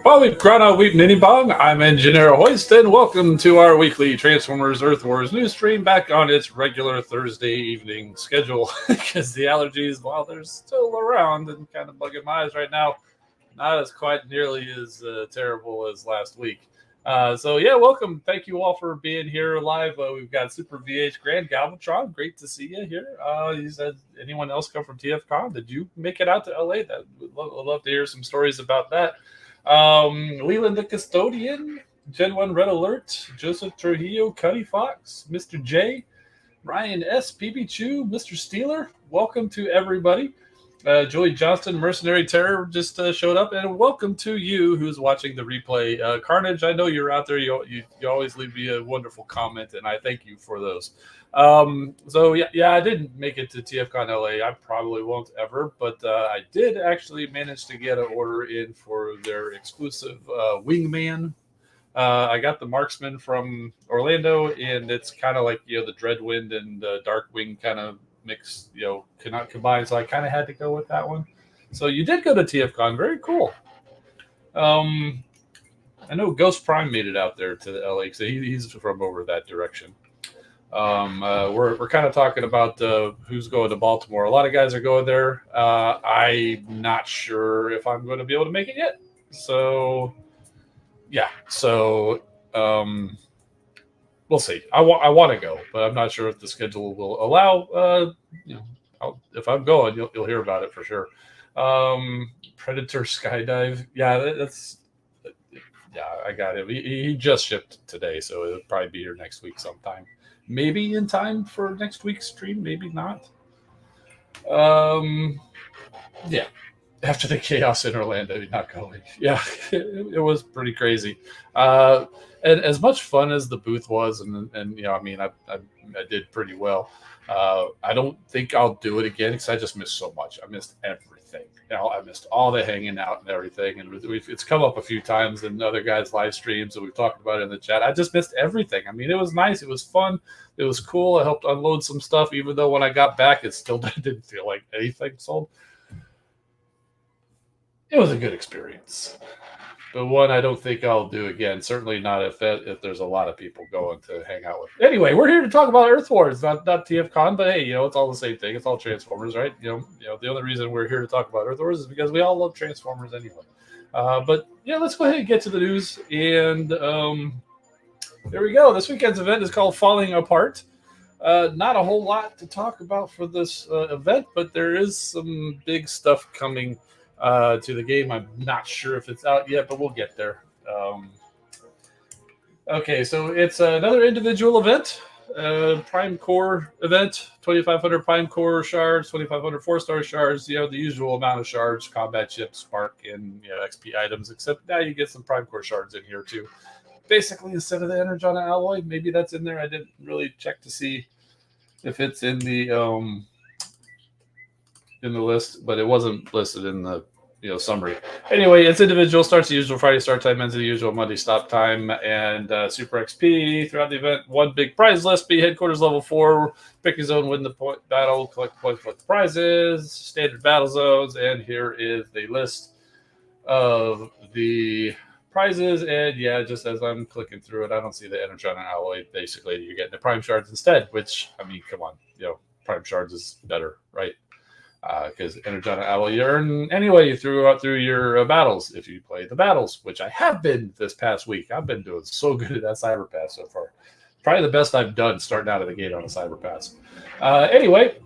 Well, we've grown out Weep Nitty Bong. I'm Engineer Hoist, and welcome to our weekly Transformers Earth Wars news stream back on its regular Thursday evening schedule. Because the allergies, while they're still around and kind of bugging my eyes right now, not as quite nearly as terrible as last week. Yeah, welcome. Thank you all for being here live. We've got Super VH Grand Galvatron. Great to see you here. You said anyone else come from TFCon? Did you make it out to LA? That would love to hear some stories about that. Leland the Custodian, Gen 1 Red Alert, Joseph Trujillo, Cuddy Fox, Mr. J, Ryan S, PB Chew, Mr. Steeler. Welcome to everybody. Joey Johnston, Mercenary Terror, just showed up, and welcome to you who's watching the replay. Carnage, I know you're out there. You always leave me a wonderful comment, and I thank you for those. I didn't make it to TFCon LA. I probably won't ever, but I did actually manage to get an order in for their exclusive Wingman. I got the Marksman from Orlando, and it's kind of like the Dreadwind and Darkwing kind of mix, cannot combine. So I kind of had to go with that one. So you did go to TFCon, very cool. I know Ghost Prime made it out there to the LA, so he's from over that direction. We're kind of talking about who's going to Baltimore. A lot of guys are going there. I'm not sure if I'm going to be able to make it yet. So, yeah. So, we'll see. I want to go, but I'm not sure if the schedule will allow. If I'm going, you'll hear about it for sure. Predator skydive. Yeah, that's yeah. I got it. He just shipped today, so it'll probably be here next week sometime. Maybe in time for next week's stream. Maybe not. Um, yeah, after the chaos in Orlando, not going. Yeah, it was pretty crazy. Uh, and as much fun as the booth was, and I mean, I did pretty well. I don't think I'll do it again because I just missed so much. I missed everything. I missed all the hanging out and everything. And it's come up a few times in other guys' live streams, and we've talked about it in the chat. I just missed everything. I mean, it was nice. It was fun. It was cool. I helped unload some stuff, even though when I got back, it still didn't feel like anything sold. It was a good experience, but one I don't think I'll do again. Certainly not if there's a lot of people going to hang out with. Anyway, we're here to talk about Earth Wars, not TFCon, but hey, it's all the same thing. It's all Transformers, right? The only reason we're here to talk about Earth Wars is because we all love Transformers anyway. But yeah, let's go ahead and get to the news. And there we go. This weekend's event is called Falling Apart. Not a whole lot to talk about for this event, but there is some big stuff coming to the game. I'm not sure if it's out yet, but we'll get there. Okay, so it's another individual event, Prime Core event, 2,500 Prime Core shards, 2,500 4-star shards, the usual amount of shards, combat chips, spark, and XP items, except now you get some Prime Core shards in here too. Basically, instead of the Energon alloy, maybe that's in there. I didn't really check to see if it's in the list, but it wasn't listed in the summary. Anyway, it's individual, starts the usual Friday start time, ends the usual Monday stop time, and super XP throughout the event. One big prize list, be headquarters level 4, pick your zone, win the point battle, collect points, collect the prizes, standard battle zones, and here is the list of the prizes. And yeah, just as I'm clicking through it, I don't see the Energon alloy. Basically, you're getting the Prime Shards instead, which, I mean, come on, Prime Shards is better, right? Because Energon alloy you earn anyway throughout through your battles if you play the battles, which I have been this past week. I've been doing so good at that Cyber Pass so far. Probably the best I've done starting out of the gate on a Cyber Pass. Anyway,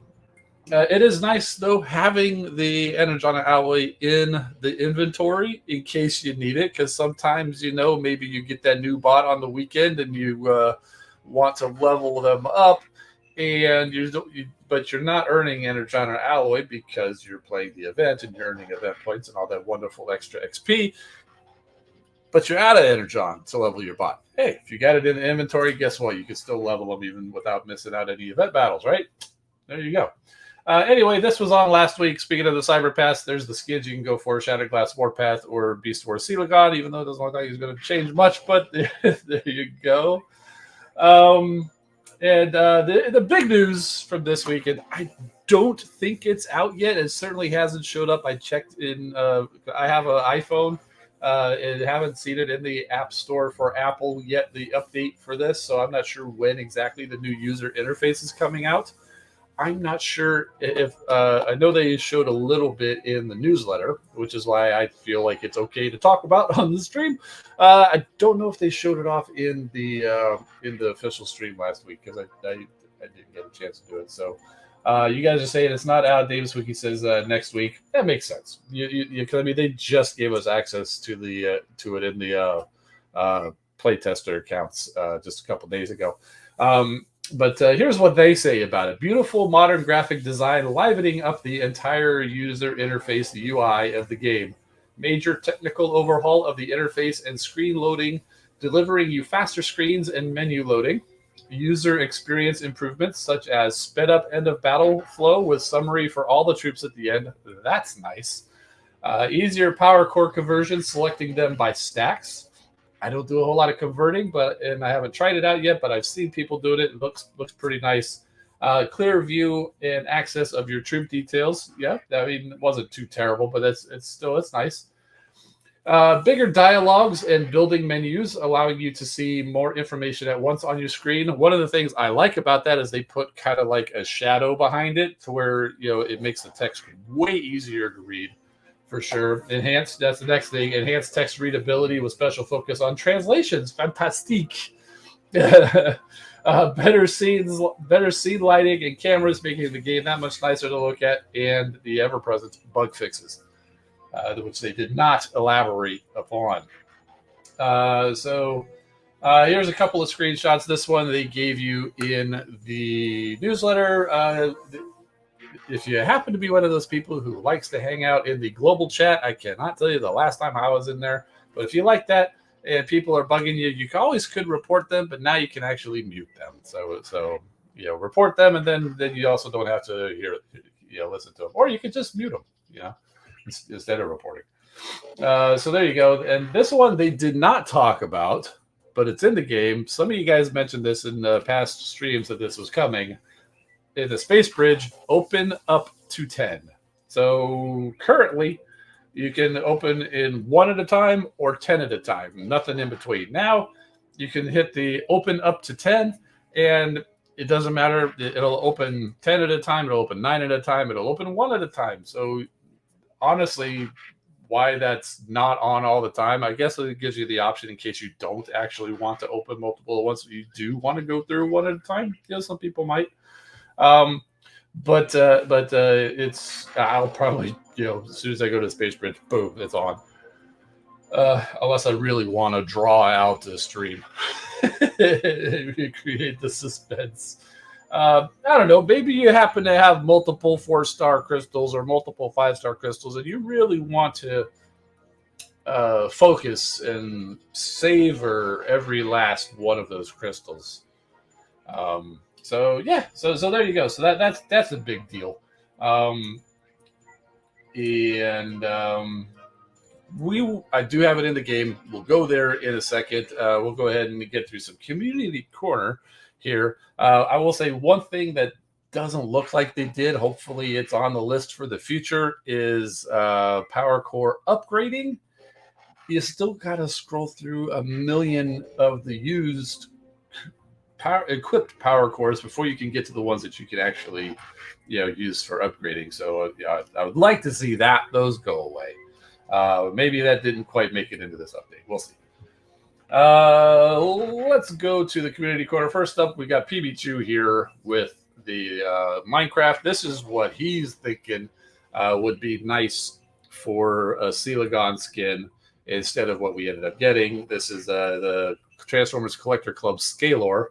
it is nice though having the Energon alloy in the inventory in case you need it, because sometimes maybe you get that new bot on the weekend and you want to level them up, and but you're not earning Energon alloy because you're playing the event and you're earning event points and all that wonderful extra XP. But you're out of Energon to level your bot. Hey, if you got it in the inventory, guess what? You can still level them even without missing out any event battles, right? There you go. Anyway, this was on last week. Speaking of the Cyber Pass, there's the skins you can go for: Shattered Glass Warpath or Beast Wars Celagon, even though it doesn't look like he's going to change much, but there you go. And the big news from this weekend, I don't think it's out yet. It certainly hasn't showed up. I checked in. I have an iPhone and haven't seen it in the App Store for Apple yet, the update for this. So I'm not sure when exactly the new user interface is coming out. I'm not sure if I know they showed a little bit in the newsletter, which is why I feel like it's okay to talk about on the stream. I don't know if they showed it off in the official stream last week because I didn't get a chance to do it. So you guys are saying it's not out. Davis Wiki says next week. That makes sense. I mean, they just gave us access to it in the playtester accounts just a couple days ago. But here's what they say about it. Beautiful modern graphic design livening up the entire user interface, the UI of the game. Major technical overhaul of the interface and screen loading, delivering you faster screens and menu loading. User experience improvements such as sped up end of battle flow with summary for all the troops at the end. That's nice. Easier power core conversion, selecting them by stacks. I don't do a whole lot of converting, and I haven't tried it out yet, but I've seen people doing it. It looks pretty nice. Clear view and access of your troop details. Yeah, I mean, it wasn't too terrible, but it's nice. Bigger dialogues and building menus, allowing you to see more information at once on your screen. One of the things I like about that is they put kind of like a shadow behind it to where it makes the text way easier to read. For sure. Enhanced, that's the next thing. Enhanced text readability with special focus on translations. Fantastique. Better scenes, better scene lighting and cameras, making the game that much nicer to look at, and the ever-present bug fixes, which they did not elaborate upon. Here's a couple of screenshots. This one they gave you in the newsletter. If you happen to be one of those people who likes to hang out in the global chat, I cannot tell you the last time I was in there. But if you like that and people are bugging you, you always could report them, but now you can actually mute them. So report them, and then you also don't have to listen to them, or you could just mute them, instead of reporting. So there you go. And this one they did not talk about, but it's in the game. Some of you guys mentioned this in past streams that this was coming. In the space bridge, open up to 10. So currently, you can open in 1 at a time or 10 at a time. Nothing in between. Now, you can hit the open up to 10, and it doesn't matter. It'll open 10 at a time. It'll open 9 at a time. It'll open 1 at a time. So honestly, why that's not on all the time, I guess it gives you the option in case you don't actually want to open multiple at once. You do want to go through 1 at a time. Some people might. But it's I'll probably as soon as I go to the space bridge, boom, it's on. Unless I really want to draw out the stream, create the suspense. I don't know. Maybe you happen to have multiple 4-star crystals or multiple 5-star crystals, and you really want to focus and savor every last one of those crystals. So there you go. So that's a big deal. I do have it in the game. We'll go there in a second. We'll go ahead and get through some community corner here. I will say one thing that doesn't look like they did. Hopefully, it's on the list for the future. Is power core upgrading. You still got to scroll through 1 million of the used equipped power cores before you can get to the ones that you can actually use for upgrading. So I would like to see those go away. Maybe that didn't quite make it into this update. We'll see. Let's go to the community corner. First up, we got PB2 here with the Minecraft. This is what he's thinking would be nice for a Celagon skin instead of what we ended up getting. This is the Transformers Collector Club Scalor.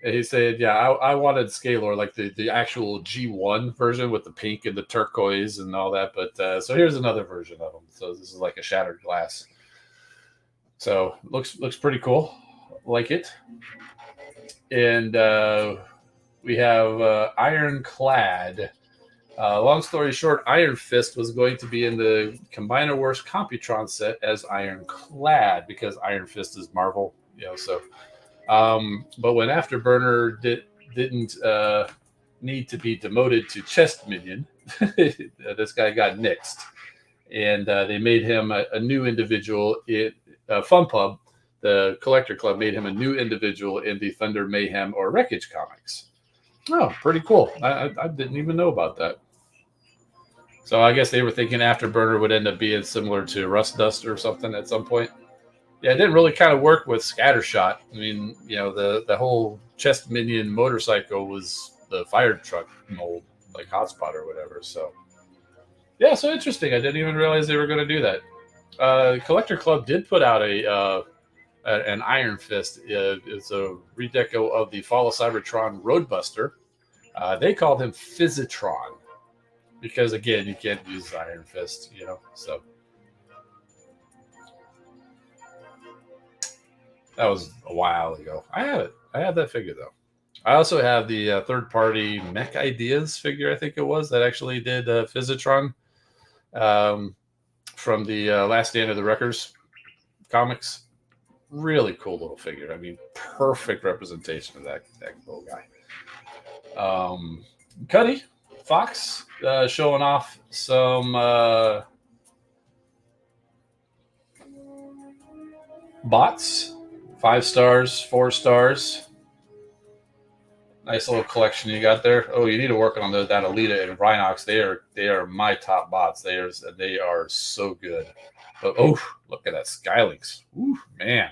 He said, I wanted Scalor, like the actual G1 version with the pink and the turquoise and all that. But so here's another version of them. So this is like a shattered glass. So looks pretty cool. Like it. And we have Ironclad. Long story short, Iron Fist was going to be in the Combiner Wars Computron set as Ironclad because Iron Fist is Marvel, so. But when Afterburner didn't need to be demoted to chest minion, this guy got nixed, and they made him a new individual. Fun Pub, the Collector Club, made him a new individual in the Thunder Mayhem or Wreckage comics. Oh, pretty cool! I didn't even know about that. So I guess they were thinking Afterburner would end up being similar to Rust Dust or something at some point. Yeah, it didn't really kind of work with Scattershot. I mean, the whole chest minion motorcycle was the fire truck mold, like Hotspot or whatever. So, yeah, so interesting. I didn't even realize they were going to do that. Collector Club did put out an Iron Fist. It's a redeco of the Fall of Cybertron Roadbuster. They called him Physitron because, again, you can't use Iron Fist, so. That was a while ago. I have it. I have that figure, though. I also have the third-party Mech Ideas figure, I think it was, that actually did Physitron from the Last Stand of the Wreckers comics. Really cool little figure. I mean, perfect representation of that little guy. Cuddy Fox showing off some bots. 5 stars, 4 stars. Nice little collection you got there. Oh, you need to work on that Alita and Rhinox. They are my top bots. They are so good. But look at that Skylinks. Ooh, man.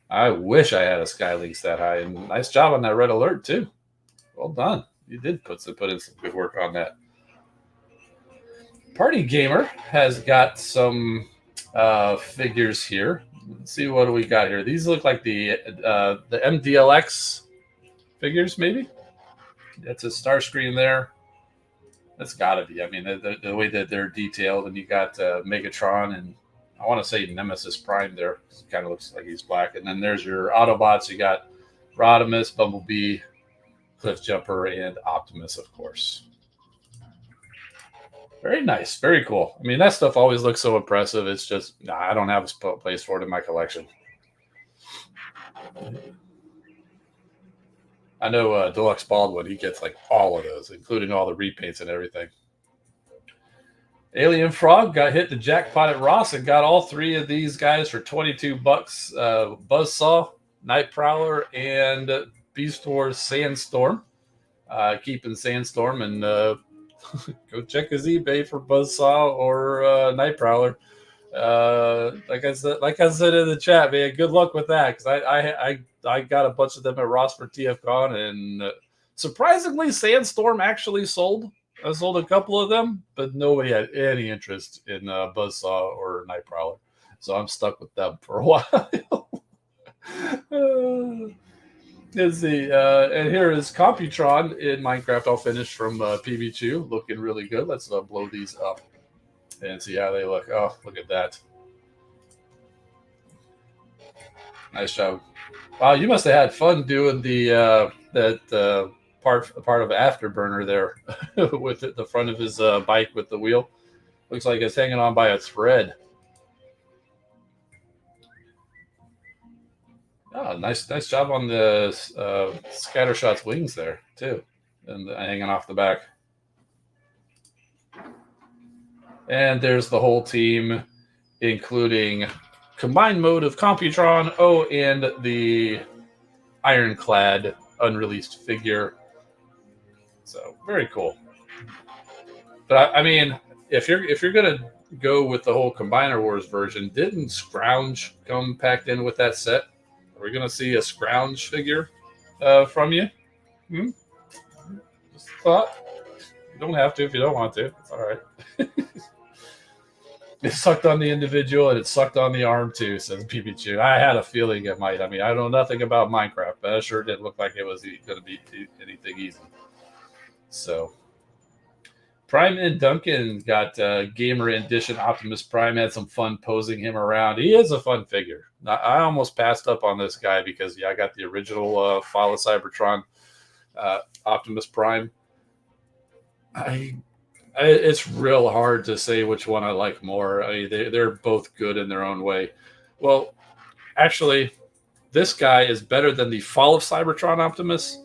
I wish I had a Skylinks that high. And nice job on that red alert too. Well done. You did put in some good work on that. Party Gamer has got some figures here. Let's see what do we got here. These look like the MDLX figures, maybe. That's a Starscream there. That's got to be. I mean, the way that they're detailed, and you got Megatron and I want to say Nemesis Prime there. It kind of looks like he's black. And then there's your Autobots. You got Rodimus, Bumblebee, Cliffjumper, and Optimus, of course. Very nice. Very cool. I mean, that stuff always looks so impressive. It's just, I don't have a place for it in my collection. I know Deluxe Baldwin, he gets like all of those, including all the repaints and everything. Alien Frog got hit the jackpot at Ross and got all three of these guys for $22. Buzzsaw, Night Prowler, and Beast Wars Sandstorm. Keeping Sandstorm and go check his eBay for Buzzsaw or Night Prowler. Like I said in the chat, man, good luck with that because I got a bunch of them at Ross for TFCon, and surprisingly, Sandstorm actually sold. I sold a couple of them, but nobody had any interest in Buzzsaw or Night Prowler, so I'm stuck with them for a while. Let's see, and here is Computron in Minecraft, all finished from PB2, looking really good. Let's blow these up and see how they look. Oh, look at that! Nice job. Wow, you must have had fun doing the part of Afterburner there with the front of his bike with the wheel. Looks like it's hanging on by a thread. Oh, nice job on the Scattershot's wings there too, and hanging off the back. And there's the whole team, including combined mode of Computron, and the Ironclad unreleased figure. So very cool. But I mean, if you're gonna go with the whole Combiner Wars version, didn't Scrounge come packed in with that set? Are we gonna see a Scrounge figure from you? Just a thought. You don't have to if you don't want to. It's all right. It sucked on the individual and it sucked on the arm too, says PB2. I had a feeling it might. I mean, I know nothing about Minecraft, but it sure didn't look like it was going to be anything easy. So, Prime and Duncan got Gamer Edition Optimus Prime. Had some fun posing him around. He is a fun figure. I almost passed up on this guy because, I got the original Fall of Cybertron Optimus Prime. It's real hard to say which one I like more. I mean, they're both good in their own way. Well, actually, this guy is better than the Fall of Cybertron Optimus,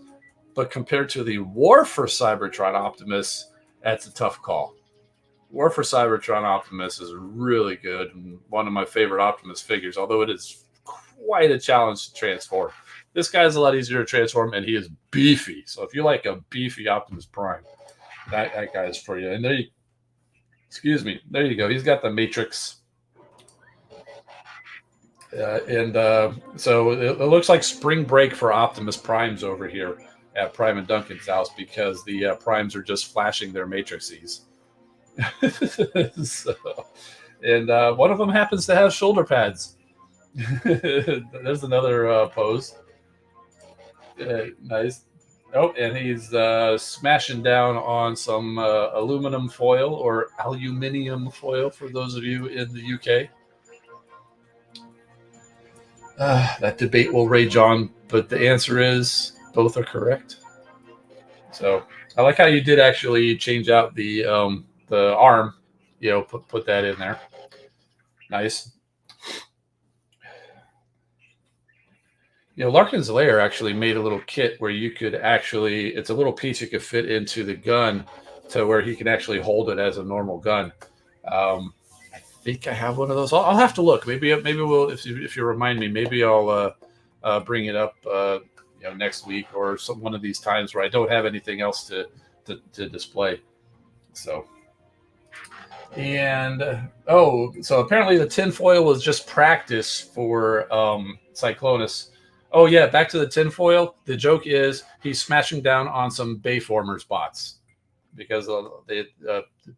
but compared to the War for Cybertron Optimus, that's a tough call. War for Cybertron Optimus is really good and one of my favorite Optimus figures, although it is quite a challenge to transform. This guy is a lot easier to transform, and he is beefy. So if you like a beefy Optimus Prime, that guy is for you. And there you go. He's got the Matrix. So it looks like spring break for Optimus Primes over here at Prime and Duncan's house because the Primes are just flashing their Matrices. And one of them happens to have shoulder pads. There's another pose. Nice. Oh, and he's smashing down on some aluminum foil or aluminium foil for those of you in the UK. That debate will rage on, but the answer is both are correct. So I like how you did actually change out the arm, put that in there. Nice. Larkin's Lair actually made a little kit where you could it's a little piece you could fit into the gun to where he can actually hold it as a normal gun. I think I have one of those. I'll have to look. Maybe we'll, if you remind me, maybe I'll bring it up, next week or one of these times where I don't have anything else to display. So, and so apparently the tinfoil was just practice for Cyclonus. Oh yeah, back to the tinfoil. The joke is he's smashing down on some Bayformers bots because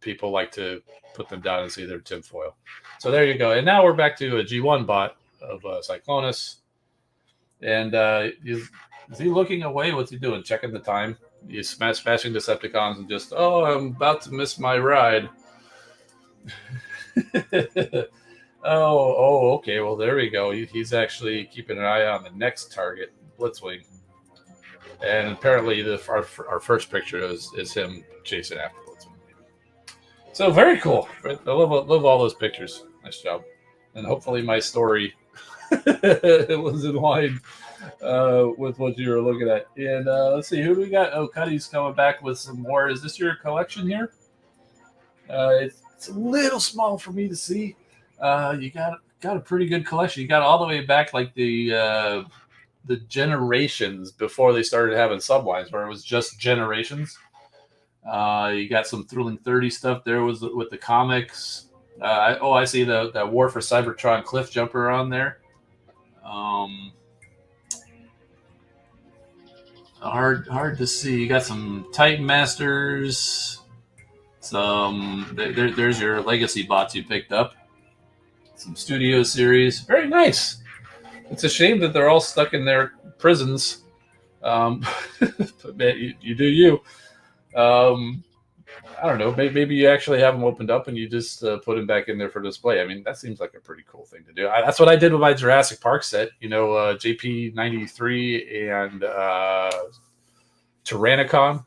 people like to put them down and see their tinfoil. So there you go. And now we're back to a G1 bot of Cyclonus. And is he looking away? What's he doing? Checking the time. He's smashing Decepticons and just, oh, I'm about to miss my ride. Okay. Well, there we go. He's actually keeping an eye on the next target, Blitzwing. And apparently our first picture is him chasing after Blitzwing. So very cool. I love all those pictures. Nice job. And hopefully my story was in line with what you were looking at. And let's see, who do we got? Oh, Cuddy's coming back with some more. Is this your collection here? It's a little small for me to see. You got a pretty good collection. You got all the way back like the generations before they started having sublines, where it was just generations. You got some Thrilling 30 stuff there with the comics. I see that War for Cybertron Cliff Jumper on there. Hard to see. You got some Titan Masters. There's your legacy bots you picked up. Some Studio Series. Very nice. It's a shame that they're all stuck in their prisons. But man, you do you. I don't know. Maybe you actually have them opened up and you just put them back in there for display. I mean, that seems like a pretty cool thing to do. That's what I did with my Jurassic Park set. JP 93 and Tyrannicon.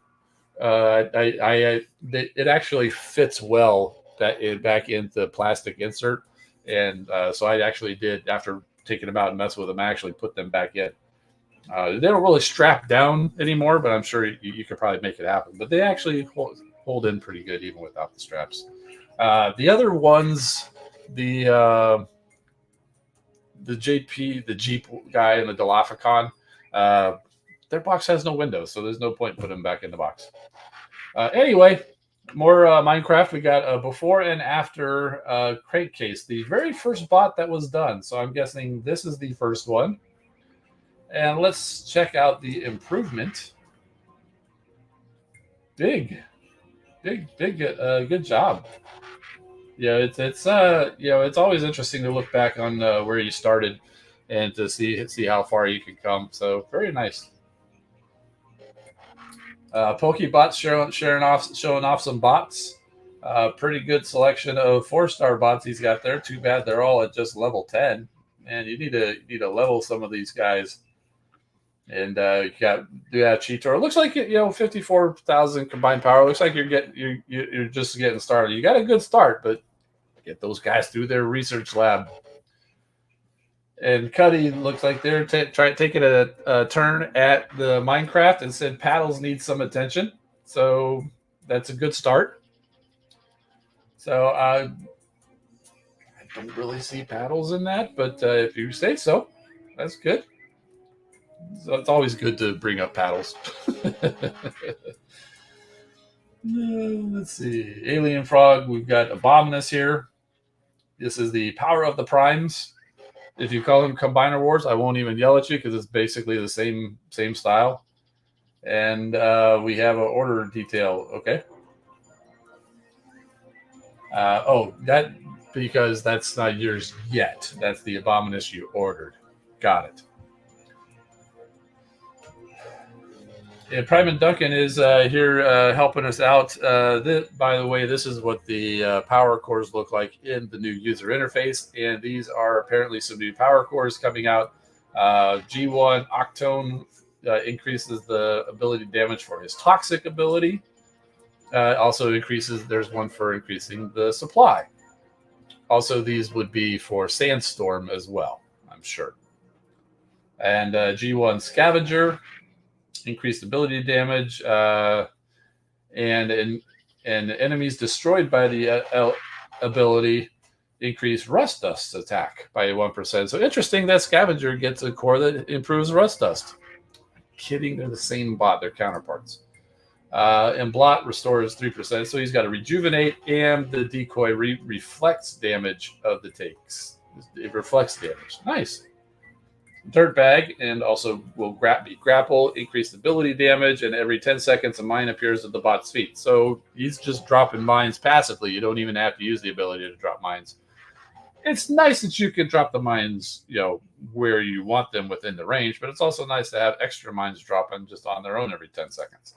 It actually fits well back into the plastic insert, and so I actually did, after taking them out and messing with them, I actually put them back in. They don't really strap down anymore, but I'm sure you could probably make it happen. But they actually hold in pretty good even without the straps. The other ones, the Jeep guy and the Dilophoton, their box has no windows, so there's no point in putting them back in the box. Anyway, more Minecraft. We got a before and after crate case, the very first bot that was done. So I'm guessing this is the first one. And let's check out the improvement. Big, good job. Yeah, it's always interesting to look back on where you started and to see how far you can come. So very nice. Pokebots showing off some bots. Pretty good selection of 4-star bots he's got there. Too bad they're all at just level 10. And you need to level some of these guys. And you got Cheetor. It looks like 54,000 combined power. Looks like you're just getting started. You got a good start, but get those guys through their research lab. And Cuddy looks like they're taking a turn at the Minecraft and said paddles need some attention. So that's a good start. So I don't really see paddles in that, but if you say so, that's good. So it's always good to bring up paddles. Let's see. Alien Frog. We've got Abominus here. This is the Power of the Primes. If you call them Combiner Wars, I won't even yell at you because it's basically the same style. And we have an order detail. Okay. That because that's not yours yet. That's the Abominus you ordered. Got it. And Prime and Duncan is here helping us out. By the way, this is what the power cores look like in the new user interface. And these are apparently some new power cores coming out. G1 Octone increases the ability damage for his toxic ability. Also increases, there's one for increasing the supply. Also, these would be for Sandstorm as well, I'm sure. And G1 Scavenger. Increased ability damage, and enemies destroyed by the ability increase Rust Dust's attack by 1%. So interesting that Scavenger gets a core that improves Rust Dust. Kidding, they're the same bot, they're counterparts. And Blot restores 3%, so he's got to rejuvenate, and the decoy reflects damage of the takes. It reflects damage. Nice. dirt bag, and also will grapple, increase ability damage, and every 10 seconds a mine appears at the bot's feet. So he's just dropping mines passively. You don't even have to use the ability to drop mines. It's nice that you can drop the mines, where you want them within the range, but it's also nice to have extra mines dropping just on their own every 10 seconds.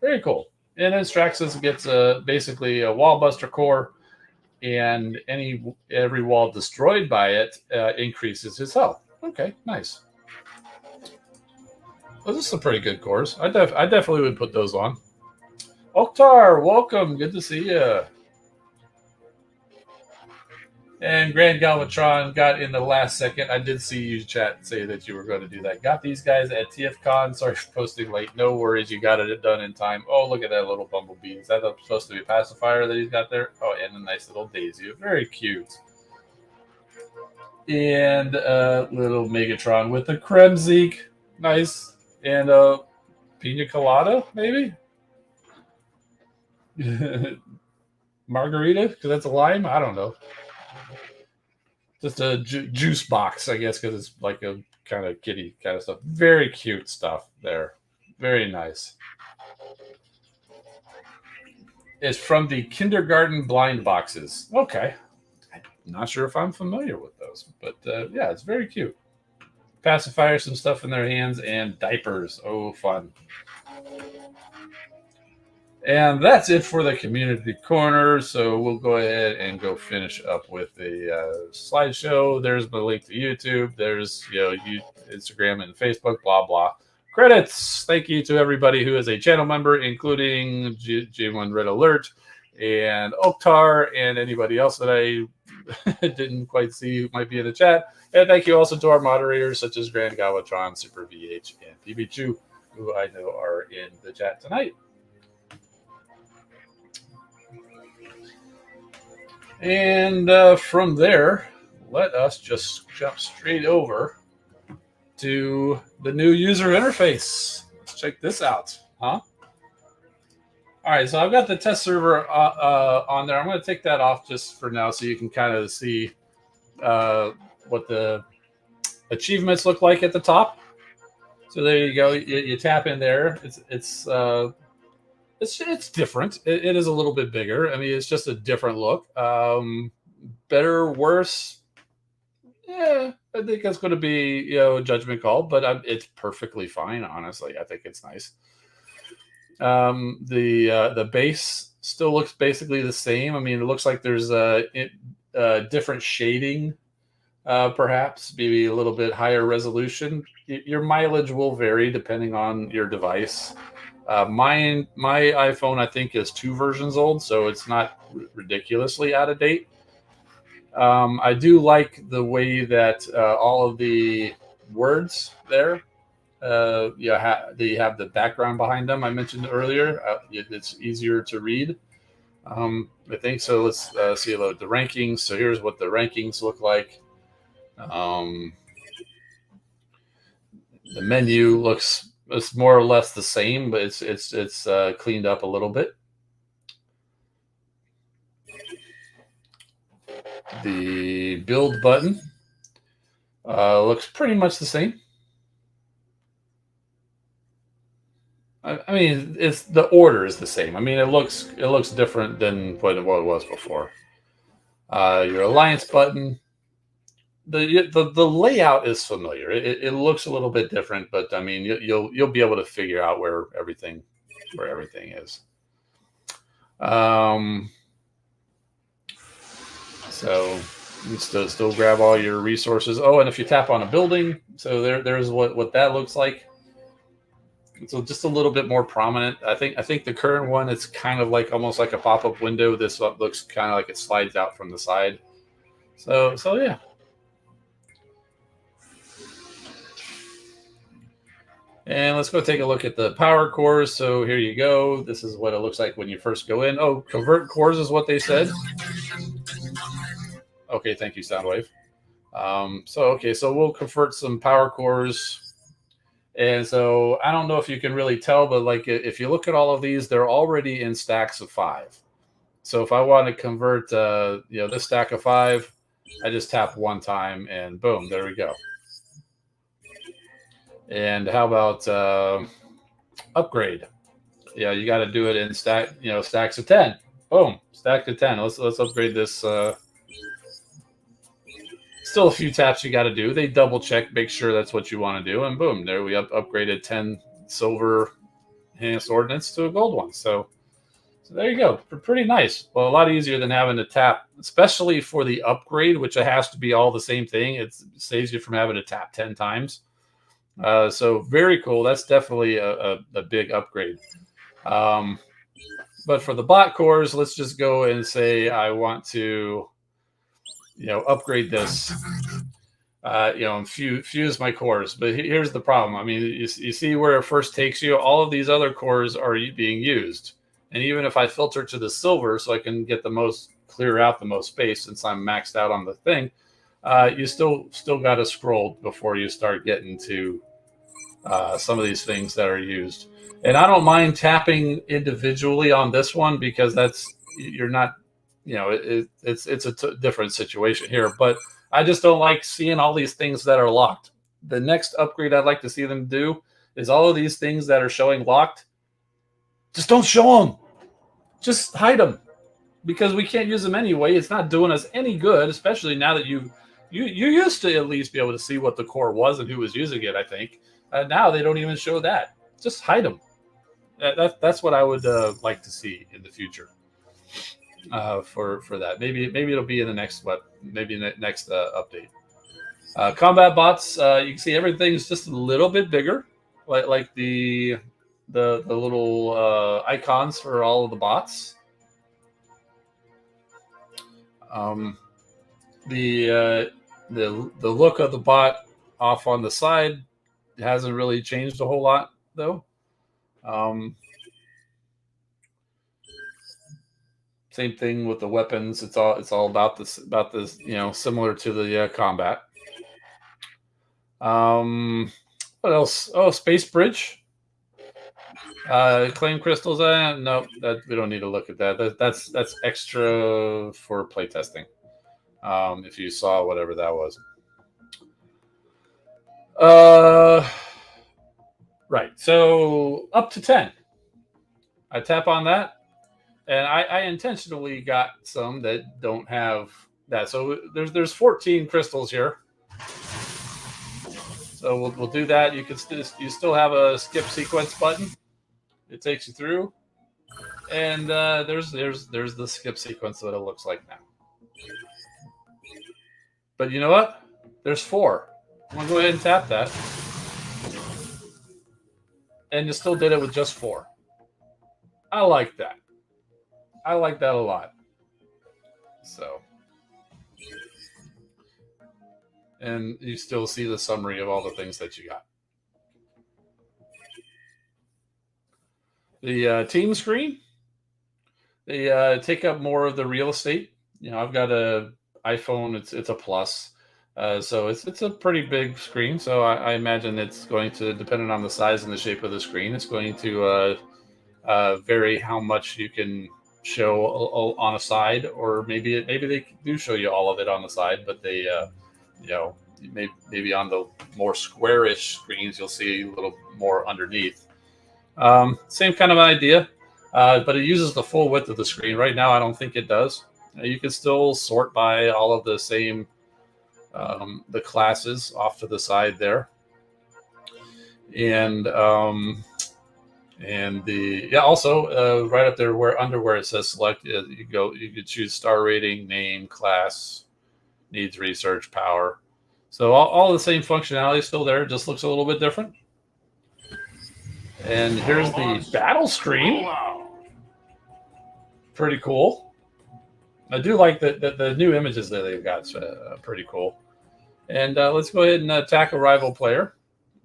Very cool. And then Straxus gets basically a wall buster core, and every wall destroyed by it increases his health. Okay, nice. Those are some pretty good cores. I definitely would put those on. Oktar, welcome. Good to see you. And Grand Galvatron got in the last second. I did see you chat say that you were going to do that. Got these guys at TFCon. Sorry for posting late. No worries. You got it done in time. Oh, look at that little bumblebee. Is that supposed to be a pacifier that he's got there? Oh, and a nice little daisy. Very cute. And a little Megatron with a Kremzeek. Nice. And a Pina Colada, maybe? Margarita? Because that's a lime? I don't know. Just a juice box, I guess, because it's like a kind of kitty kind of stuff. Very cute stuff there. Very nice. It's from the kindergarten blind boxes. Okay. I'm not sure if I'm familiar with those, but yeah, it's very cute. Pacifier, some stuff in their hands, and diapers. Oh, fun. And that's it for the community corner. So we'll go ahead and go finish up with the slideshow. There's my link to YouTube. There's Instagram and Facebook. Blah blah. Credits. Thank you to everybody who is a channel member, including J1 Red Alert and Oktar and anybody else that I didn't quite see who might be in the chat. And thank you also to our moderators such as Grand Galvatron, Super VH, and PB2, who I know are in the chat tonight. And from there, let us just jump straight over to the new user interface. Let's check this out, huh? All right, so I've got the test server on there. I'm going to take that off just for now so you can kind of see what the achievements look like at the top. So there you go. You tap in there. It's different. It is a little bit bigger. I mean, it's just a different look. Better, worse. Yeah, I think that's going to be a judgment call, but it's perfectly fine. Honestly, I think it's nice. The base still looks basically the same. I mean, it looks like there's a different shading, perhaps maybe a little bit higher resolution. Your mileage will vary depending on your device. My iPhone, I think, is 2 versions old, so it's not ridiculously out of date. I do like the way that all of the words there, they have the background behind them. I mentioned earlier. It's easier to read. I think so. Let's see the rankings. So here's what the rankings look like. The menu looks. It's more or less the same, but it's cleaned up a little bit. The build button looks pretty much the same. I mean, it's the order is the same. I mean, it looks different than what it was before. Your alliance button. The layout is familiar. It looks a little bit different, but I mean you'll be able to figure out where everything is. So you still grab all your resources. Oh, and if you tap on a building, so there's what that looks like. So just a little bit more prominent. I think the current one, it's kind of like almost like a pop-up window. This looks kind of like it slides out from the side. So yeah. And let's go take a look at the power cores. So here you go. This is what it looks like when you first go in. Oh, convert cores is what they said. Okay, thank you, Soundwave. So we'll convert some power cores. And so I don't know if you can really tell, but like if you look at all of these, they're already in stacks of 5. So if I want to convert, this stack of 5, I just tap one time and boom, there we go. And how about upgrade? Yeah, you got to do it in stacks of 10. Boom, stack of 10. Let's upgrade this. Still a few taps you got to do. They double check, make sure that's what you want to do, and boom, there we upgraded 10 silver enhanced ordnance to a gold one. So there you go. Pretty nice. Well, a lot easier than having to tap, especially for the upgrade, which it has to be all the same thing. It saves you from having to tap 10 times. So very cool. That's definitely a big upgrade. But for the bot cores, let's just go and say I want to, upgrade this, and fuse my cores. But here's the problem. I mean, you see where it first takes you. All of these other cores are being used. And even if I filter to the silver so I can get clear out the most space since I'm maxed out on the thing, you still got to scroll before you start getting to some of these things that are used. And I don't mind tapping individually on this one because you're not, it's a different situation here. But I just don't like seeing all these things that are locked. The next upgrade I'd like to see them do is all of these things that are showing locked. Just don't show them. Just hide them because we can't use them anyway. It's not doing us any good, especially now that you used to at least be able to see what the core was and who was using it. I think now they don't even show that. Just hide them. That's what I would like to see in the future for that. Maybe it'll be in the next next update. Combat bots. You can see everything's just a little bit bigger, like the little icons for all of the bots. The look of the bot off on the side hasn't really changed a whole lot though. Same thing with the weapons. It's all about this similar to the combat. What else? Oh, space bridge. Claim crystals. No, that we don't need to look at that. That's extra for playtesting. If you saw whatever that was. Right. So up to 10. I tap on that, and I intentionally got some that don't have that. So there's 14 crystals here. So we'll do that. You still have a skip sequence button. It takes you through, and there's the skip sequence that it looks like now. But you know what? There's 4. I'm gonna go ahead and tap that, and you still did it with just 4. I like that. I like that a lot. So, and you still see the summary of all the things that you got. The team screen, they take up more of the real estate. I've got a iPhone. It's a Plus, so it's a pretty big screen. So I imagine it's going to, depending on the size and the shape of the screen, it's going to vary how much you can show on a side, or maybe they do show you all of it on the side, but they maybe on the more squarish screens you'll see a little more underneath. Same kind of idea, but it uses the full width of the screen. Right now I don't think it does. You can still sort by all of the same the classes off to the side there, and also right up there where it says select, you could choose star rating, name, class, needs research, power. So all the same functionality is still there. It just looks a little bit different. And here's the battle screen. Pretty cool. I do like the new images that they've got. Pretty cool. And let's go ahead and attack a rival player.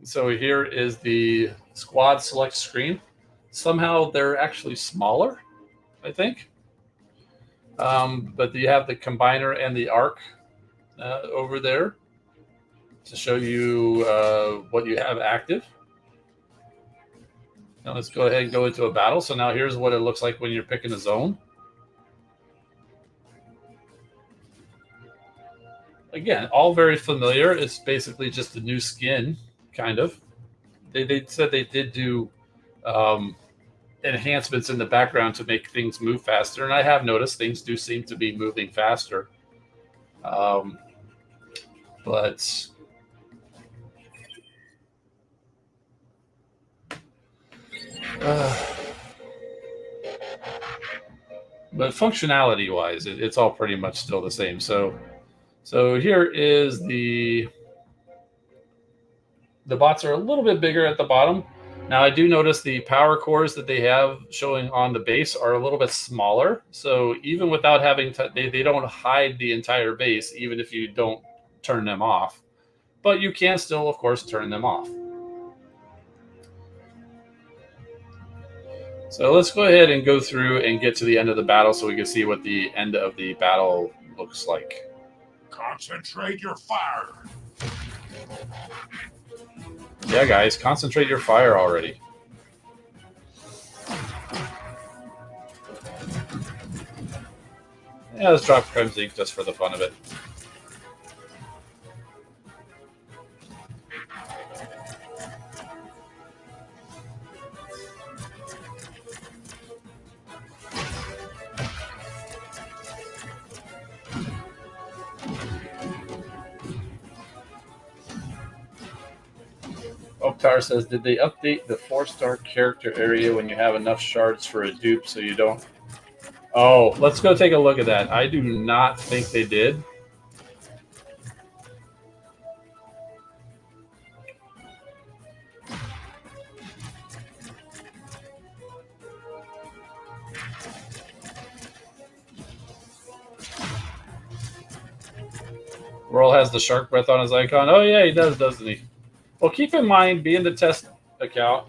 So here is the squad select screen. Somehow they're actually smaller, I think. But you have the combiner and the arc over there to show you what you have active. Now let's go ahead and go into a battle. So now here's what it looks like when you're picking a zone. Again, all very familiar. It's basically just a new skin, kind of. they said they did do um, enhancements in the background to make things move faster, and I have noticed things do seem to be moving faster. Um, but uh, but functionality wise, it's all pretty much still the same. So here is the bots are a little bit bigger at the bottom. Now I do notice the power cores that they have showing on the base are a little bit smaller. So even without having to, they don't hide the entire base, even if you don't turn them off. But you can still, of course, turn them off. So let's go ahead and go through and get to the end of the battle so we can see what the end of the battle looks like. Concentrate your fire. Yeah, guys, concentrate your fire already. Yeah, let's drop Crimson Ink just for the fun of it. Oktar says, did they update the 4-star character area when you have enough shards for a dupe so you don't... Oh, let's go take a look at that. I do not think they did. Roll has the shark breath on his icon. Oh, yeah, he does, doesn't he? Well, keep in mind, being the test account,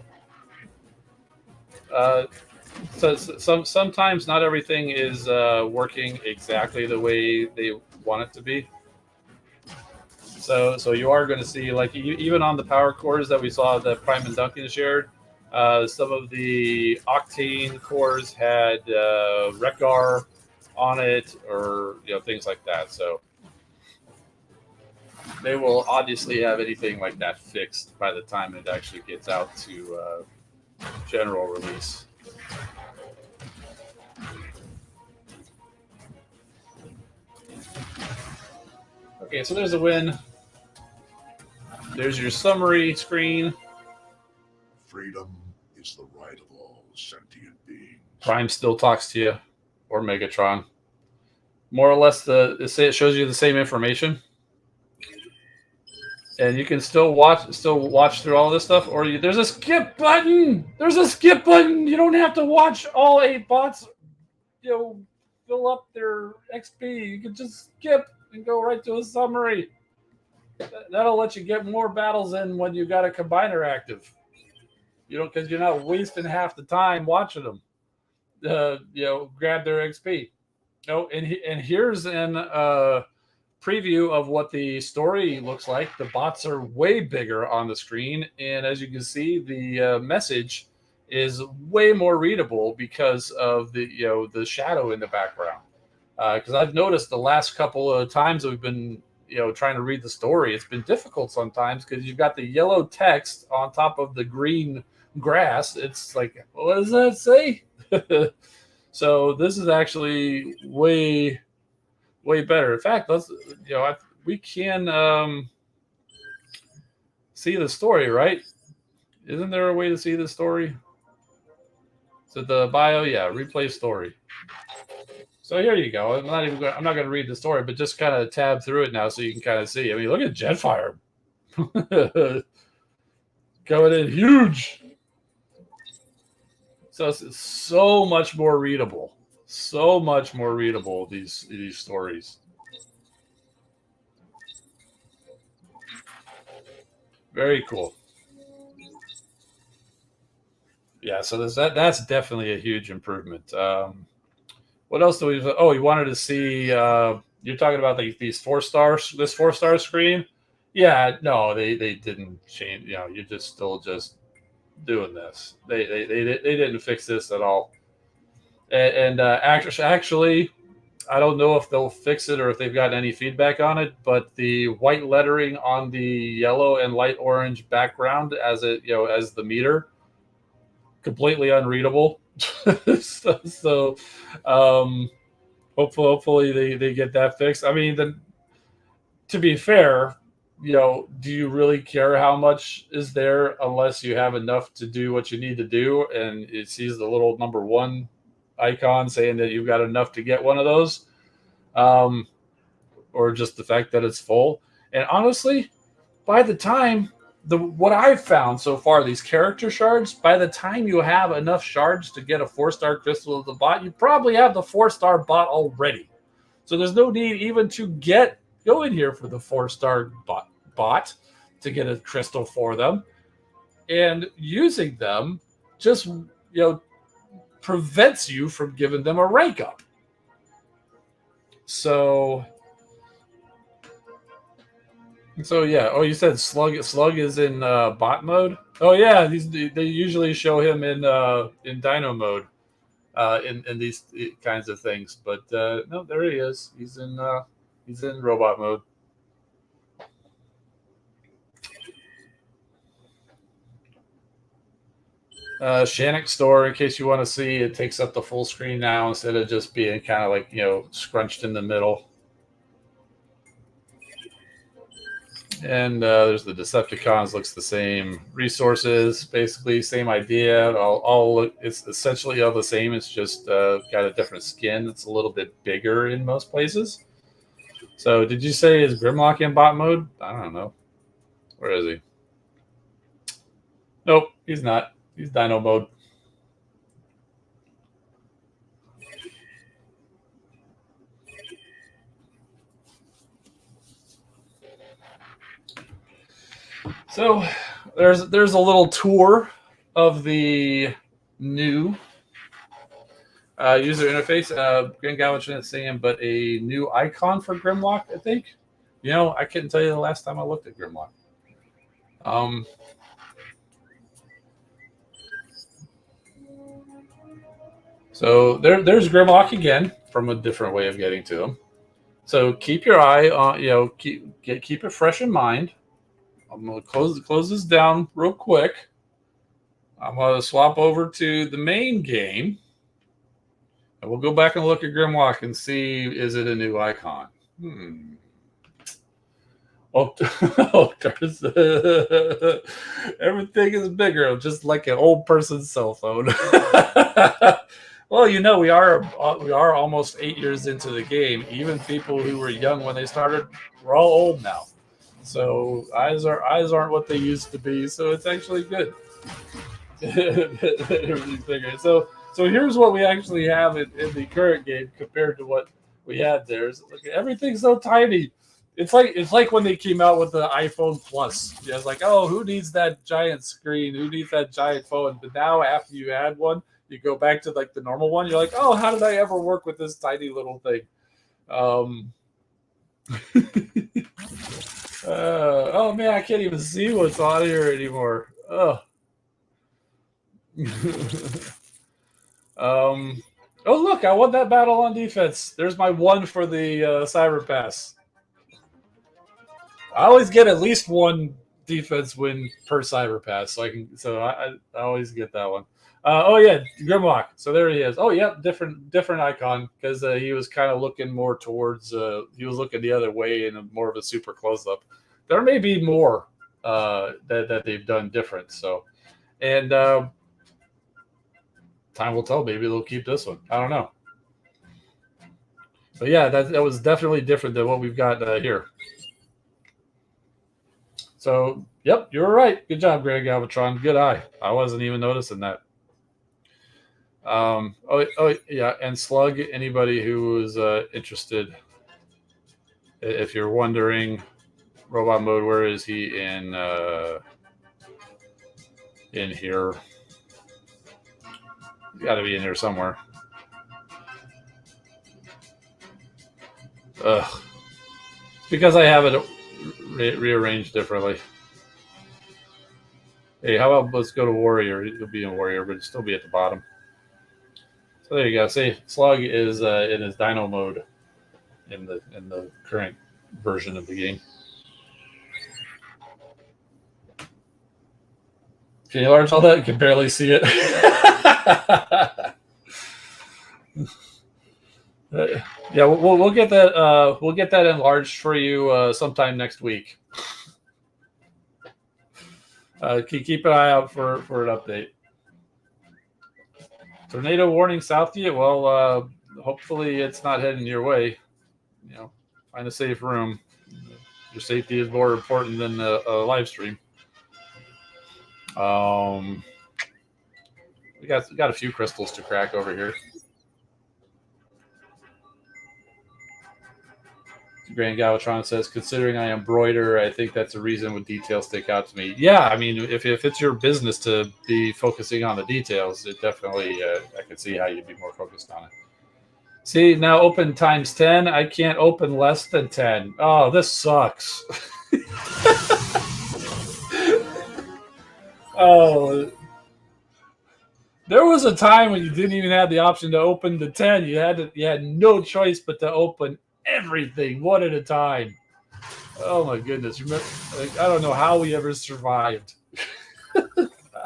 so sometimes not everything is working exactly the way they want it to be. So you are going to see, like, even on the power cores that we saw that Prime and Duncan shared, some of the Octane cores had Rekgar on it, or things like that. So they will obviously have anything like that fixed by the time it actually gets out to general release. Okay, so there's a win. There's your summary screen. Freedom is the right of all sentient beings. Prime still talks to you, or Megatron. More or less, it shows you the same information, and you can still watch through all this stuff. Or there's a skip button. There's a skip button. You don't have to watch all 8 bots. Fill up their XP. You can just skip and go right to a summary. That'll let you get more battles in when you got a combiner active. Because you're not wasting half the time watching them. Grab their XP. And here's an preview of what the story looks like. The bots are way bigger on the screen, and as you can see, the message is way more readable because of the shadow in the background. Because I've noticed the last couple of times we've been trying to read the story, it's been difficult sometimes because you've got the yellow text on top of the green grass. It's like, what does that say? So this is actually way better. In fact, we can see the story, right? Isn't there a way to see the story? So the bio, yeah, replay story. So here you go. I'm not going to read the story, but just kind of tab through it now so you can kind of see. I mean, look at Jetfire coming in huge. So it's so much more readable. So much more readable, these stories. Very cool. Yeah, so that's definitely a huge improvement. What else do we? Oh, you wanted to see? You're talking about these 4 stars. This 4-star screen. Yeah, no, they didn't change. You're just doing this. They didn't fix this at all. And actually, I don't know if they'll fix it or if they've gotten any feedback on it, but the white lettering on the yellow and light orange background as the meter, completely unreadable. so hopefully they get that fixed. I mean, to be fair, do you really care how much is there unless you have enough to do what you need to do? And it sees the little number one icon saying that you've got enough to get one of those, um, or just the fact that it's full. And honestly, by the time what I've found so far, these character shards, by the time you have enough shards to get a 4-star crystal of the bot, you probably have the 4-star bot already. So there's no need even to go in here for the 4-star bot to get a crystal for them. And using them just prevents you from giving them a rank up. So yeah. Oh, you said Slug is in bot mode. Oh yeah, they usually show him in Dino mode in these kinds of things. But no, there he is. He's in robot mode. Shannick store, in case you want to see, it takes up the full screen now instead of just being kind of like scrunched in the middle. And there's the Decepticons, looks the same. Resources, basically same idea. All it's essentially all the same. It's just got a different skin. It's a little bit bigger in most places. So, did you say is Grimlock in bot mode? I don't know. Where is he? Nope, he's not. He's Dino mode. So there's a little tour of the new user interface. Grand Galvin isn't saying, but a new icon for Grimlock, I think. I couldn't tell you the last time I looked at Grimlock. So there's Grimlock again from a different way of getting to him. So keep your eye on, keep it fresh in mind. I'm gonna close this down real quick. I'm gonna swap over to the main game, and we'll go back and look at Grimlock and see, is it a new icon? Oh, everything is bigger, just like an old person's cell phone. Well, we are almost 8 years into the game. Even people who were young when they started, we're all old now. So eyes aren't what they used to be. So it's actually good. Everything's bigger. So here's what we actually have in the current game compared to what we had there. Everything's so tiny. It's like when they came out with the iPhone Plus. Yeah, it's like, oh, who needs that giant screen? Who needs that giant phone? But now after you add one, you go back to like the normal one. You're like, oh, how did I ever work with this tiny little thing? Oh man, I can't even see what's on here anymore. Oh. Oh look, I won that battle on defense. There's my one for the Cyber Pass. I always get at least one defense win per Cyber Pass, so I always get that one. Oh yeah, Grimlock. So there he is. Oh yeah, different icon because he was kind of looking more towards. He was looking the other way in more of a super close up. There may be more that they've done different. So, and time will tell. Maybe they'll keep this one. I don't know. But yeah, that was definitely different than what we've got here. So, yep, you were right. Good job, Greg Galvatron. Good eye. I wasn't even noticing that. Oh yeah, and Slug. Anybody who is interested, if you're wondering, robot mode. Where is he in here? He's got to be in here somewhere. Ugh. It's because I have it rearranged differently. Hey, how about let's go to Warrior? He'll be in Warrior, but he'll still be at the bottom. So there you go. See, Slug is in his Dino mode. in the current version of the game. Can you enlarge all that? You can barely see it. Yeah, we'll get that. We'll get that enlarged for you sometime next week. Keep an eye out for an update. Tornado warning south to you. Well, hopefully it's not heading your way. You know, find a safe room. Your safety is more important than a live stream. We got a few crystals to crack over here. Grand Galvatron says, considering I embroider, I think that's a reason when details stick out to me. Yeah, I mean, if it's your business to be focusing on the details, it definitely, I can see how you'd be more focused on it. See, now open times 10. I can't open less than 10. Oh, this sucks. Oh, there was a time when you didn't even have the option to open the 10. You had no choice but to open everything one at a time. Oh my goodness! I don't know how we ever survived.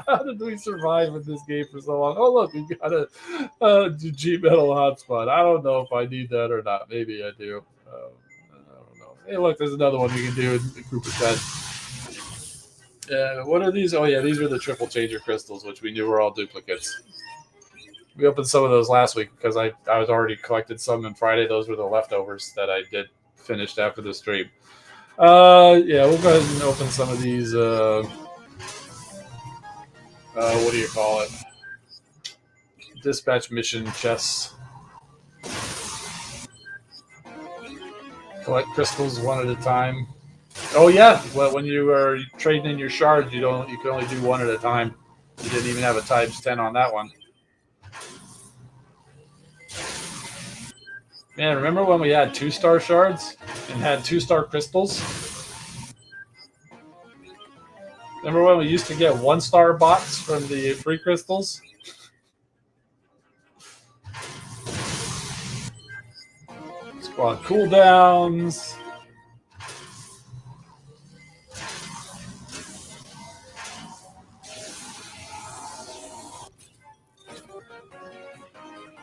How did we survive in this game for so long? Oh look, we got a G metal hotspot. I don't know if I need that or not. Maybe I do. I don't know. Hey, look, there's another one we can do in the group of 10. What are these? Oh yeah, these were the triple changer crystals, which we knew were all duplicates. We opened some of those last week because I was already collected some on Friday. Those were the leftovers that I did finished after the stream. Yeah, we'll go ahead and open some of these. What do you call it? Dispatch mission chests. Collect crystals one at a time. Oh yeah, well, when you are trading in your shards, you can only do one at a time. You didn't even have a times 10 on that one. Man, remember when we had 2-star shards and had 2-star crystals? Remember when we used to get 1-star bots from the free crystals? Squad cooldowns.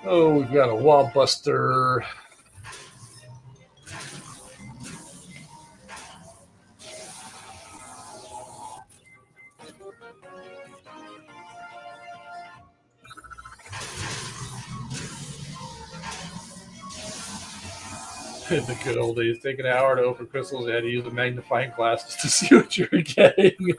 Oh, we've got a wall buster. The good old days, taking an hour to open crystals, you had to use a magnifying glass just to see what you were getting.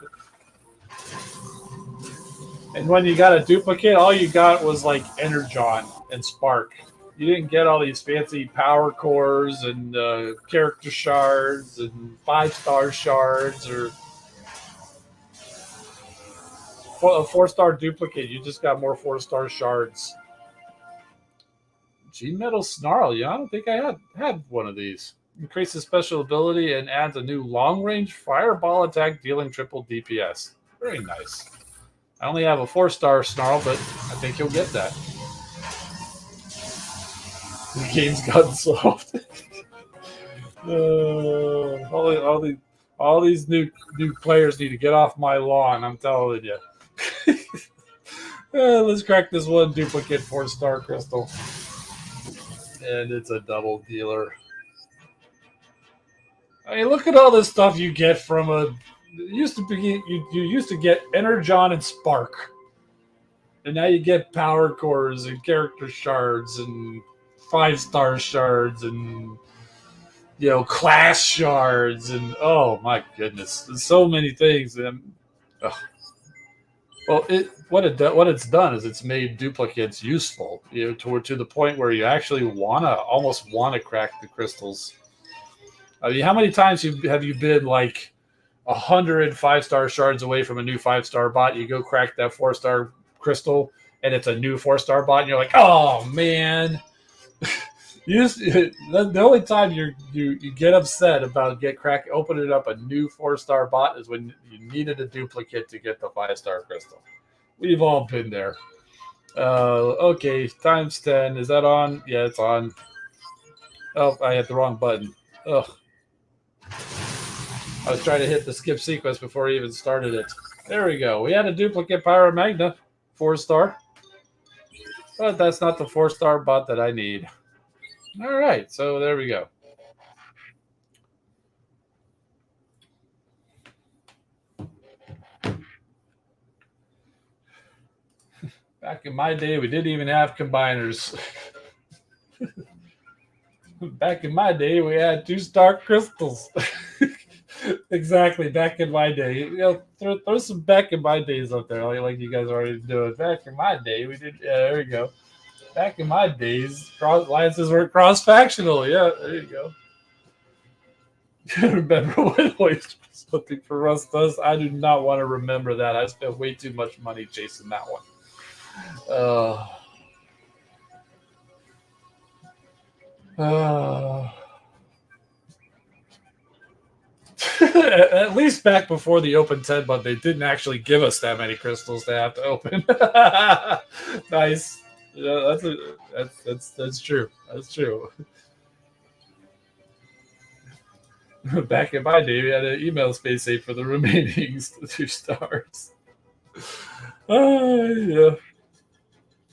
And when you got a duplicate, all you got was like Energon and Spark. You didn't get all these fancy power cores and character shards and 5-star shards or a 4-star duplicate. You just got more 4-star shards. G Metal Snarl. Yeah, I don't think I had one of these. Increases special ability and adds a new long range fireball attack dealing triple DPS. Very nice. I only have a 4-star Snarl, but I think you'll get that. The game's gotten soft. All these new players need to get off my lawn. I'm telling you. Let's crack this one duplicate 4-star crystal, and it's a double dealer. I mean, look at all this stuff you get from a. It used to be you used to get Energon and Spark, and now you get power cores and character shards and 5-star shards and class shards and oh my goodness, there's so many things. And well, what it's done is it's made duplicates useful, to the point where you actually almost wanna crack the crystals. I mean, how many times have you been like 100 5-star shards away from a new 5-star bot? You go crack that 4-star crystal, and it's a new 4-star bot, and you're like, oh man. The only time you get upset about opening up a new 4-star bot is when you needed a duplicate to get the 5-star crystal. We've all been there. Okay, times 10. Is that on? Yeah, it's on. Oh, I hit the wrong button. Ugh. I was trying to hit the skip sequence before I even started it. There we go. We had a duplicate Pyro Magna, 4-star. But that's not the 4-star bot that I need. All right, so there we go. Back in my day, we didn't even have combiners. Back in my day, we had 2-star crystals. Exactly, back in my day. You know, throw some back in my days up there, like you guys are already doing. Back in my day, we did. Yeah, there we go. Back in my days, alliances were cross-factional. Yeah, there you go. Remember when Hoist was looking for Rust does? I do not want to remember that. I spent way too much money chasing that one. At least back before the open 10 but they didn't actually give us that many crystals to have to open. Nice. Yeah, that's true. That's true. Back in my day, we had an email space save for the remaining 2 stars. Yeah.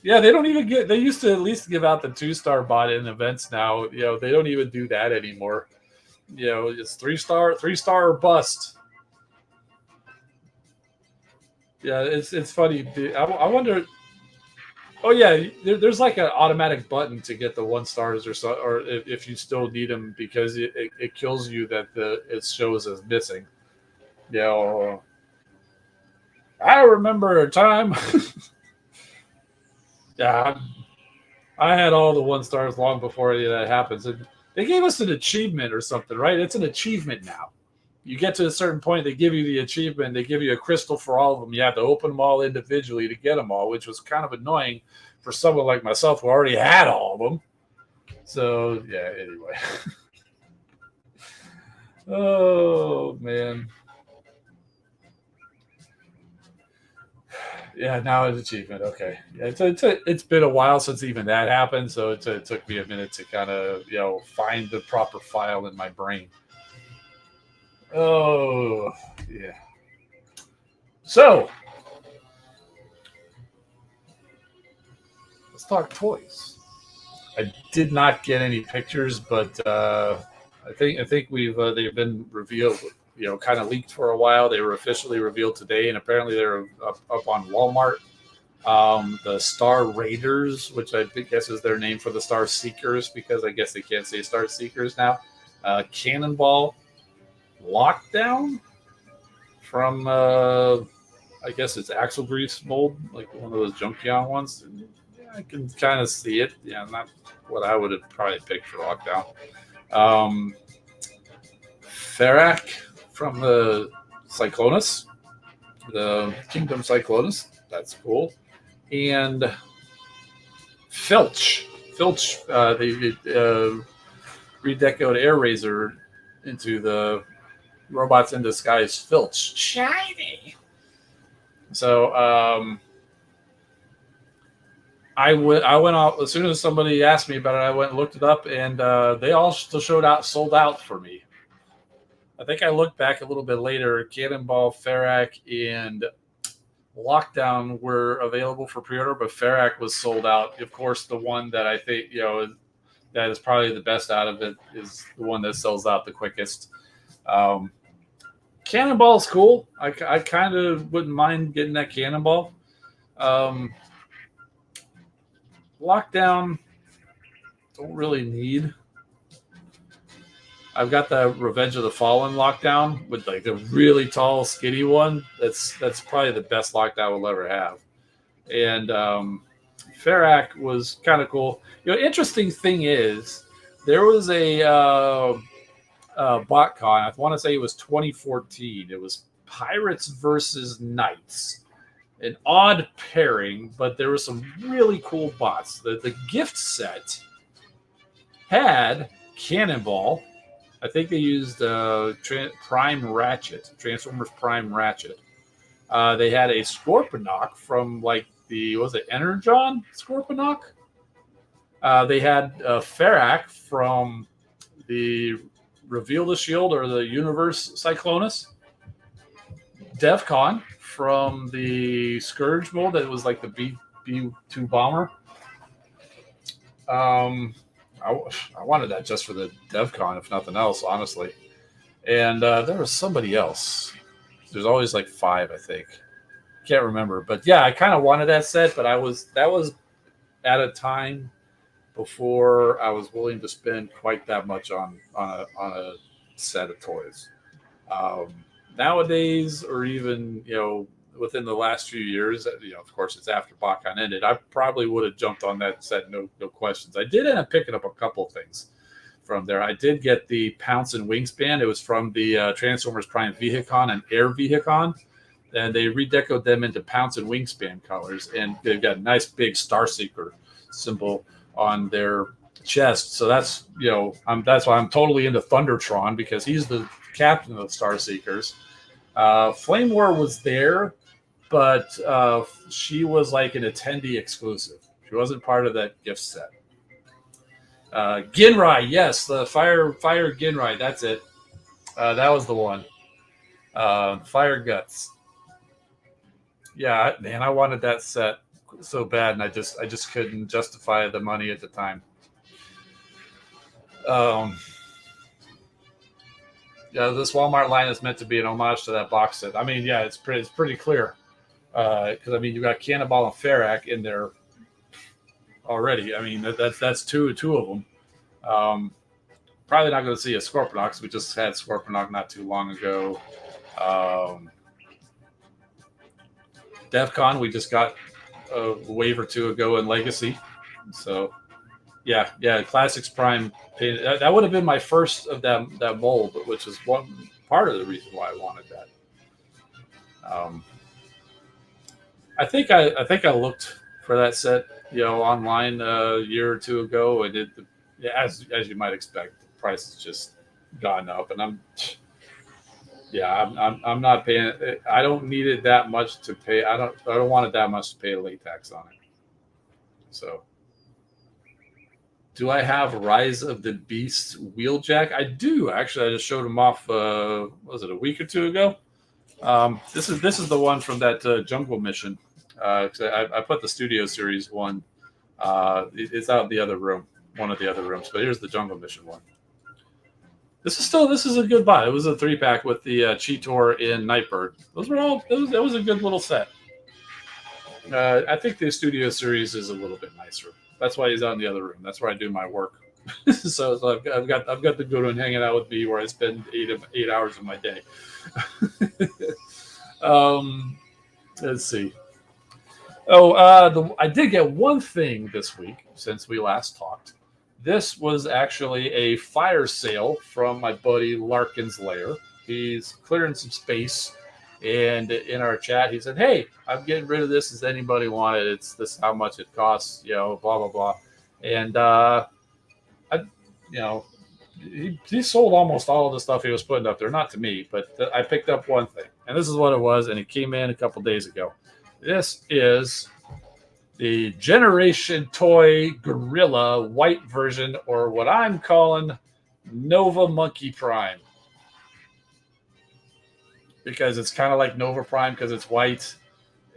Yeah, they don't even get. They used to at least give out the 2-star bot in events. Now, they don't even do that anymore. It's 3-star, 3-star or bust. Yeah, it's funny. I wonder. Oh yeah, there's like an automatic button to get the 1-stars or so, or if you still need them because it kills you that it shows as missing. I remember a time. Yeah, I had all the 1-stars long before any of that happens. And they gave us an achievement or something, right? It's an achievement now. You get to a certain point, they give you the achievement. They give you a crystal for all of them. You have to open them all individually to get them all, which was kind of annoying for someone like myself who already had all of them. So, yeah, anyway. Oh, man. Yeah, now it's achievement. Okay. Yeah, it's been a while since even that happened, so it took me a minute to kind of, find the proper file in my brain. Oh, yeah. So, let's talk toys. I did not get any pictures, but I think they've been revealed. Kind of leaked for a while. They were officially revealed today, and apparently they're up on Walmart. The Star Raiders, which I guess is their name for the Star Seekers, because I guess they can't say Star Seekers now. Cannonball Lockdown from I guess it's axle grease mold, like one of those Junkion ones. And, yeah, I can kind of see it. Yeah, not what I would have probably picked for Lockdown. Ferak from the Cyclonus, the Kingdom Cyclonus. That's cool. And Filch. They redecoed Air Razor into the Robots in Disguise Filch. Shiny. So I went off as soon as somebody asked me about it. I went and looked it up, and they all still sold out for me. I think I looked back a little bit later. Cannonball, Ferak, and Lockdown were available for pre-order, but Ferak was sold out. Of course, the one that I think that is probably the best out of it is the one that sells out the quickest. Cannonball's cool. I kind of wouldn't mind getting that Cannonball. Lockdown, don't really need. I've got the Revenge of the Fallen Lockdown with like the really tall, skinny one. That's probably the best Lockdown we'll ever have. And Ferak was kind of cool. Interesting thing is there was a BotCon. I want to say it was 2014. It was Pirates versus Knights. An odd pairing, but there were some really cool bots. The gift set had Cannonball. I think they used Prime Ratchet, Transformers Prime Ratchet. They had a Scorponok from was it Energon Scorponok? They had Ferak from the Reveal the Shield or the Universe Cyclonus. DEFCON from the Scourge mold that was like the B2 bomber. I wanted that just for the DEFCON, if nothing else, honestly. And there was somebody else. There's always like 5, I think. Can't remember, but yeah, I kind of wanted that set, but that was at a time before I was willing to spend quite that much on a set of toys. Nowadays, or even within the last few years, of course, it's after BotCon ended, I probably would have jumped on that set, no questions. I did end up picking up a couple of things from there. I did get the Pounce and Wingspan. It was from the Transformers Prime Vehicon and Air Vehicon, and they redecoed them into Pounce and Wingspan colors, and they've got a nice big Starseeker symbol on their chest. So that's that's why I'm totally into Thundertron, because he's the captain of the Starseekers. Flame War was there, but she was like an attendee exclusive. She wasn't part of that gift set. Ginrai, yes, the fire Ginrai, that's it. That was the one. Fire Guts. Yeah, man, I wanted that set so bad, and I just couldn't justify the money at the time. Yeah, this Walmart line is meant to be an homage to that box set. I mean, yeah, it's pretty clear, because I mean, you got Cannonball and Ferrac in there already. I mean, that's two of them. Probably not going to see a Scorponok. We just had Scorponok not too long ago. DEFCON, we just got a wave or two ago in Legacy. So, yeah, Classics Prime. That would have been my first of that mold, which is one part of the reason why I wanted that. I think I looked for that set, online a year or two ago, and as you might expect, the price has just gone up, and I'm not paying. I don't need it that much to pay. I don't want it that much to pay a late tax on it. So, do I have Rise of the Beast Wheeljack? I do actually. I just showed him off. Was it a week or two ago? This is the one from that Jungle Mission. I put the Studio Series one. It's out in the other room, one of the other rooms. But here's the Jungle Mission one. This is a good buy. It was a 3-pack with the Cheetor and Nightbird. That was a good little set. I think the Studio Series is a little bit nicer. That's why he's out in the other room. That's where I do my work. so I've got the good one hanging out with me, where I spend 8 hours of my day. Let's see. I did get one thing this week since we last talked. This was actually a fire sale from my buddy Larkin's Lair. He's clearing some space, and in our chat he said, "Hey, I'm getting rid of this. Does anybody want it? It's this how much it costs, blah blah blah." And he sold almost all of the stuff he was putting up there. Not to me, but I picked up one thing, and this is what it was. And it came in a couple days ago. This is the Generation Toy Gorilla white version, or what I'm calling Nova Monkey Prime, because it's kind of like Nova Prime because it's white,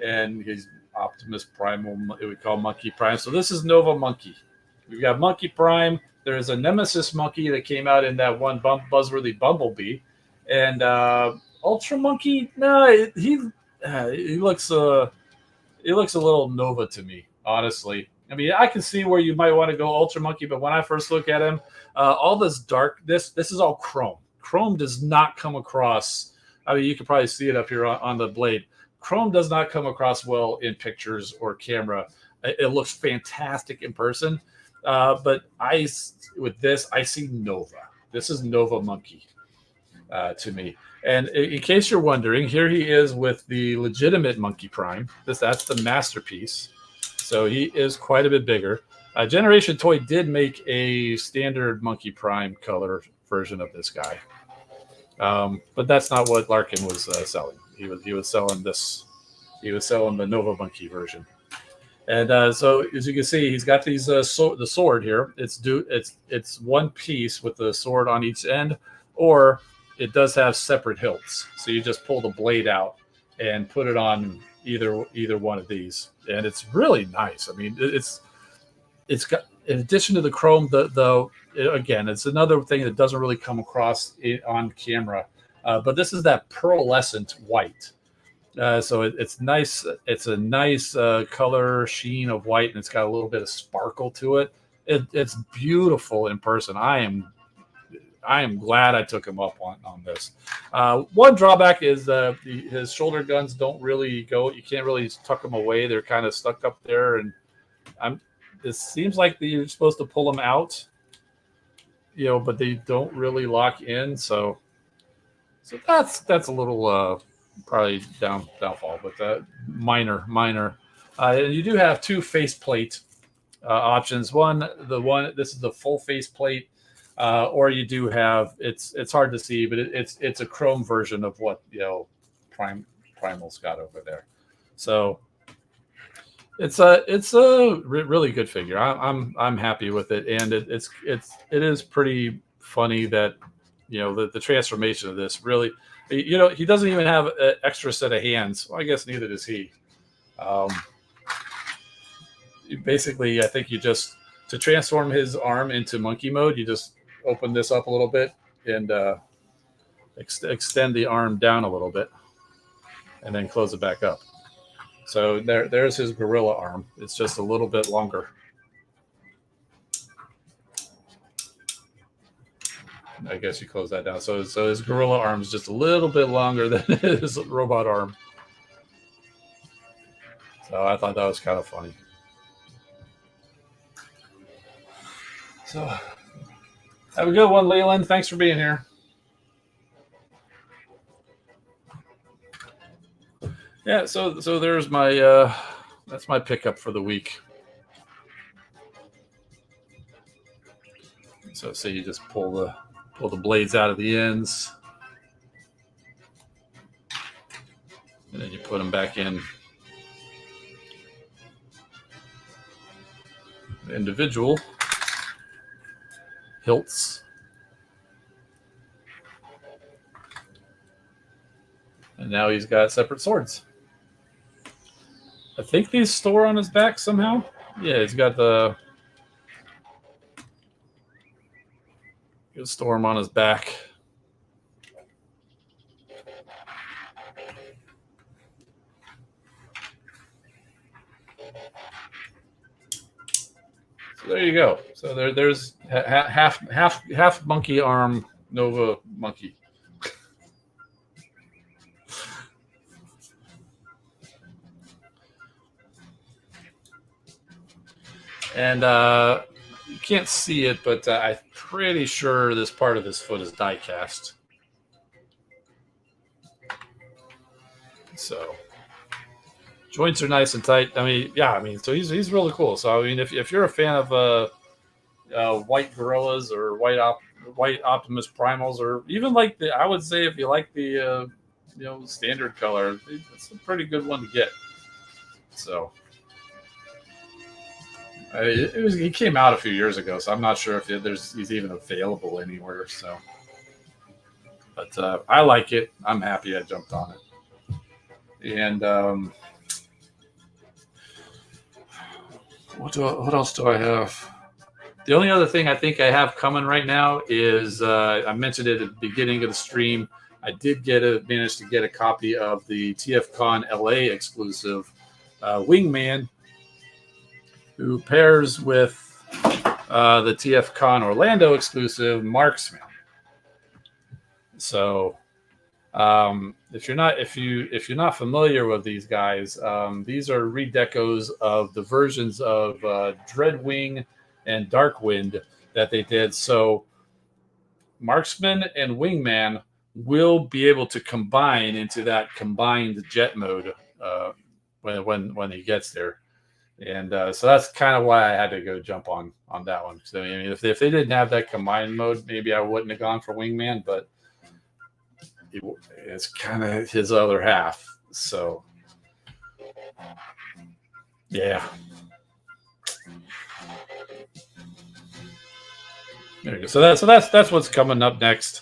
and he's Optimus Prime, we call Monkey Prime. So this is Nova Monkey. We've got Monkey Prime. There's a Nemesis Monkey that came out in that one Buzzworthy Bumblebee, and Ultra Monkey. No, he looks it looks a little Nova to me, honestly. I mean, I can see where you might want to go Ultra Monkey, but when I first look at him, all this dark, this is all chrome. Chrome does not come across. I mean, you can probably see it up here on the blade. Chrome does not come across well in pictures or camera. It looks fantastic in person, but with this, I see Nova. This is Nova Monkey to me. And in case you're wondering, here he is with the legitimate Monkey Prime. That's the masterpiece. So he is quite a bit bigger. Generation Toy did make a standard Monkey Prime color version of this guy. But that's not what Larkin was selling. He was selling this. He was selling the Nova Monkey version. And so as you can see, he's got these the sword here. It's one piece with the sword on each end, or it does have separate hilts. So you just pull the blade out and put it on either one of these, and it's really nice. I mean, it's got, in addition to the chrome, again, it's another thing that doesn't really come across on camera, but this is that pearlescent white. So it's nice. It's a nice color sheen of white, and it's got a little bit of sparkle to it. It's beautiful in person. I am glad I took him up on this. One drawback is his shoulder guns don't really go. You can't really tuck them away. They're kind of stuck up there, and it seems like you're supposed to pull them out, but they don't really lock in. So that's a little probably downfall, but minor. And you do have two faceplate options. This is the full faceplate, or you do have it's hard to see, but it's a chrome version of what Primal's got over there. So it's a really good figure. I'm happy with it, and it is pretty funny that the transformation of this really. He doesn't even have an extra set of hands. Well, I guess neither does he. Basically, I think to transform his arm into monkey mode, you just open this up a little bit and extend the arm down a little bit, and then close it back up. So there's his gorilla arm. It's just a little bit longer. I guess you close that down. So his gorilla arm is just a little bit longer than his robot arm. So I thought that was kind of funny. So have a good one, Leland. Thanks for being here. Yeah, so there's my that's my pickup for the week. So you just pull the blades out of the ends, and then you put them back in individual hilts. And now he's got separate swords. I think these store on his back somehow. Yeah, he's got he'll store them on his back. So there you go. So there's half monkey arm Nova monkey. And you can't see it, but I'm pretty sure this part of his foot is die cast. So joints are nice and tight. So he's really cool. So if you're a fan of white gorillas or white Optimus Primals, or even I would say if you like the standard color, it's a pretty good one to get. So. He came out a few years ago, so I'm not sure if he's even available anywhere. So, but I like it. I'm happy I jumped on it. And what else do I have? The only other thing I think I have coming right now is I mentioned it at the beginning of the stream. I did manage to get a copy of the TFCon LA exclusive Wingman, who pairs with the TFCon Orlando exclusive Marksman. So, if you're not familiar with these guys, these are redecos of the versions of Dreadwing and Darkwind that they did. So, Marksman and Wingman will be able to combine into that combined jet mode when he gets there. And so that's kind of why I had to go jump on that one. So if they didn't have that combined mode, maybe I wouldn't have gone for Wingman, but it's kind of his other half. So Yeah. There you go. So that's what's coming up next.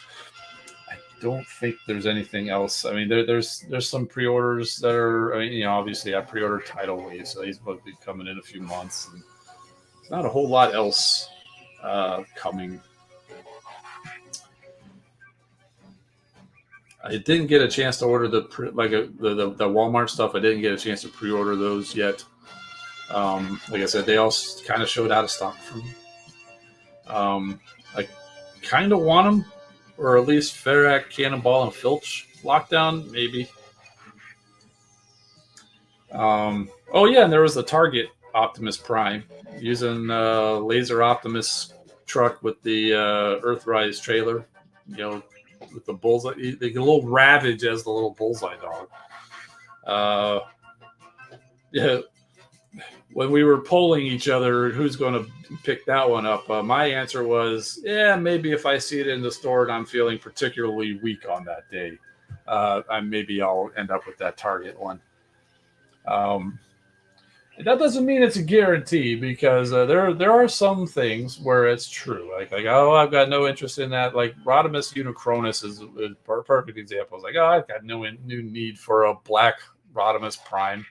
I don't think there's anything else. I mean, there's some pre-orders that are. I mean, obviously I pre-ordered Tidal Wave, so he's supposed to be coming in a few months. And there's not a whole lot else coming. I didn't get a chance to order the Walmart stuff. I didn't get a chance to pre-order those yet. Like I said, they all kind of showed out of stock for me. I kind of want them, or at least Ferrac, Cannonball, and Filch Lockdown, maybe. Oh yeah, and there was the Target Optimus Prime using Laser Optimus truck with the Earthrise trailer. With the bullseye, the little Ravage as the little bullseye dog. Yeah, when we were polling each other who's going to pick that one up, my answer was, yeah, maybe if I see it in the store and I'm feeling particularly weak on that day, maybe I'll end up with that Target one. That doesn't mean it's a guarantee, because there are some things where it's true. Like oh, I've got no interest in that. Like Rodimus Unicronus is a perfect example. It's like, oh, I've got no new need for a black Rodimus Prime.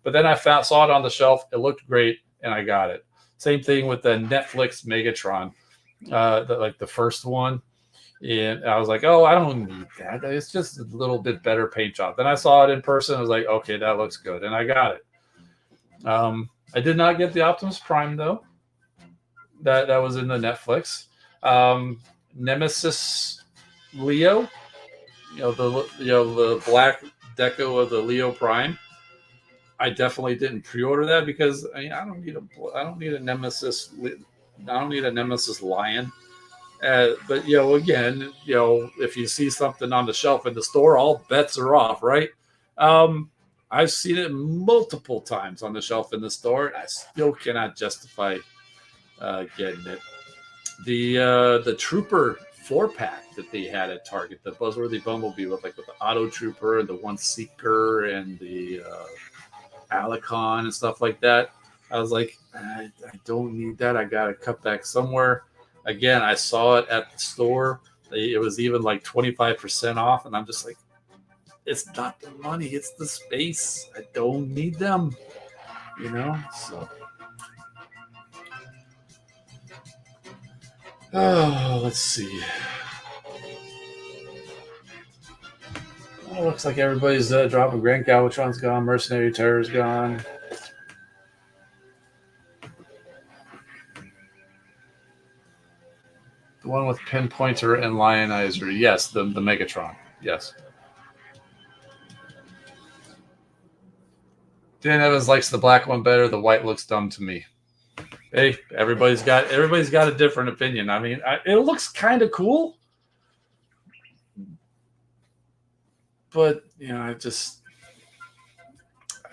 But then I saw it on the shelf. It looked great, and I got it. Same thing with the Netflix Megatron, the first one. And I was like, oh, I don't need that. It's just a little bit better paint job. Then I saw it in person. I was like, okay, that looks good. And I got it. I did not get the Optimus Prime, though. That was in the Netflix. Nemesis Leo, the black deco of the Leo Prime. I definitely didn't pre-order that because I don't need a Nemesis. I don't need a Nemesis Lion. But again, if you see something on the shelf in the store, all bets are off, right? I've seen it multiple times on the shelf in the store, and I still cannot justify getting it. The Trooper 4-pack that they had at Target, the Buzzworthy Bumblebee with the Auto Trooper and the One Seeker and the Alicon and stuff like that. I was like, I don't need that. I got to cut back somewhere. Again, I saw it at the store. It was even 25% off, and I'm just like, it's not the money, it's the space. I don't need them, So, let's see. Looks like everybody's dropping. Grand Galvatron's gone. Mercenary Terror's gone. The one with Pinpointer and Lionizer. Yes, the Megatron. Yes. Dan Evans likes the black one better. The white looks dumb to me. Hey, everybody's got a different opinion. I mean, it looks kind of cool, but I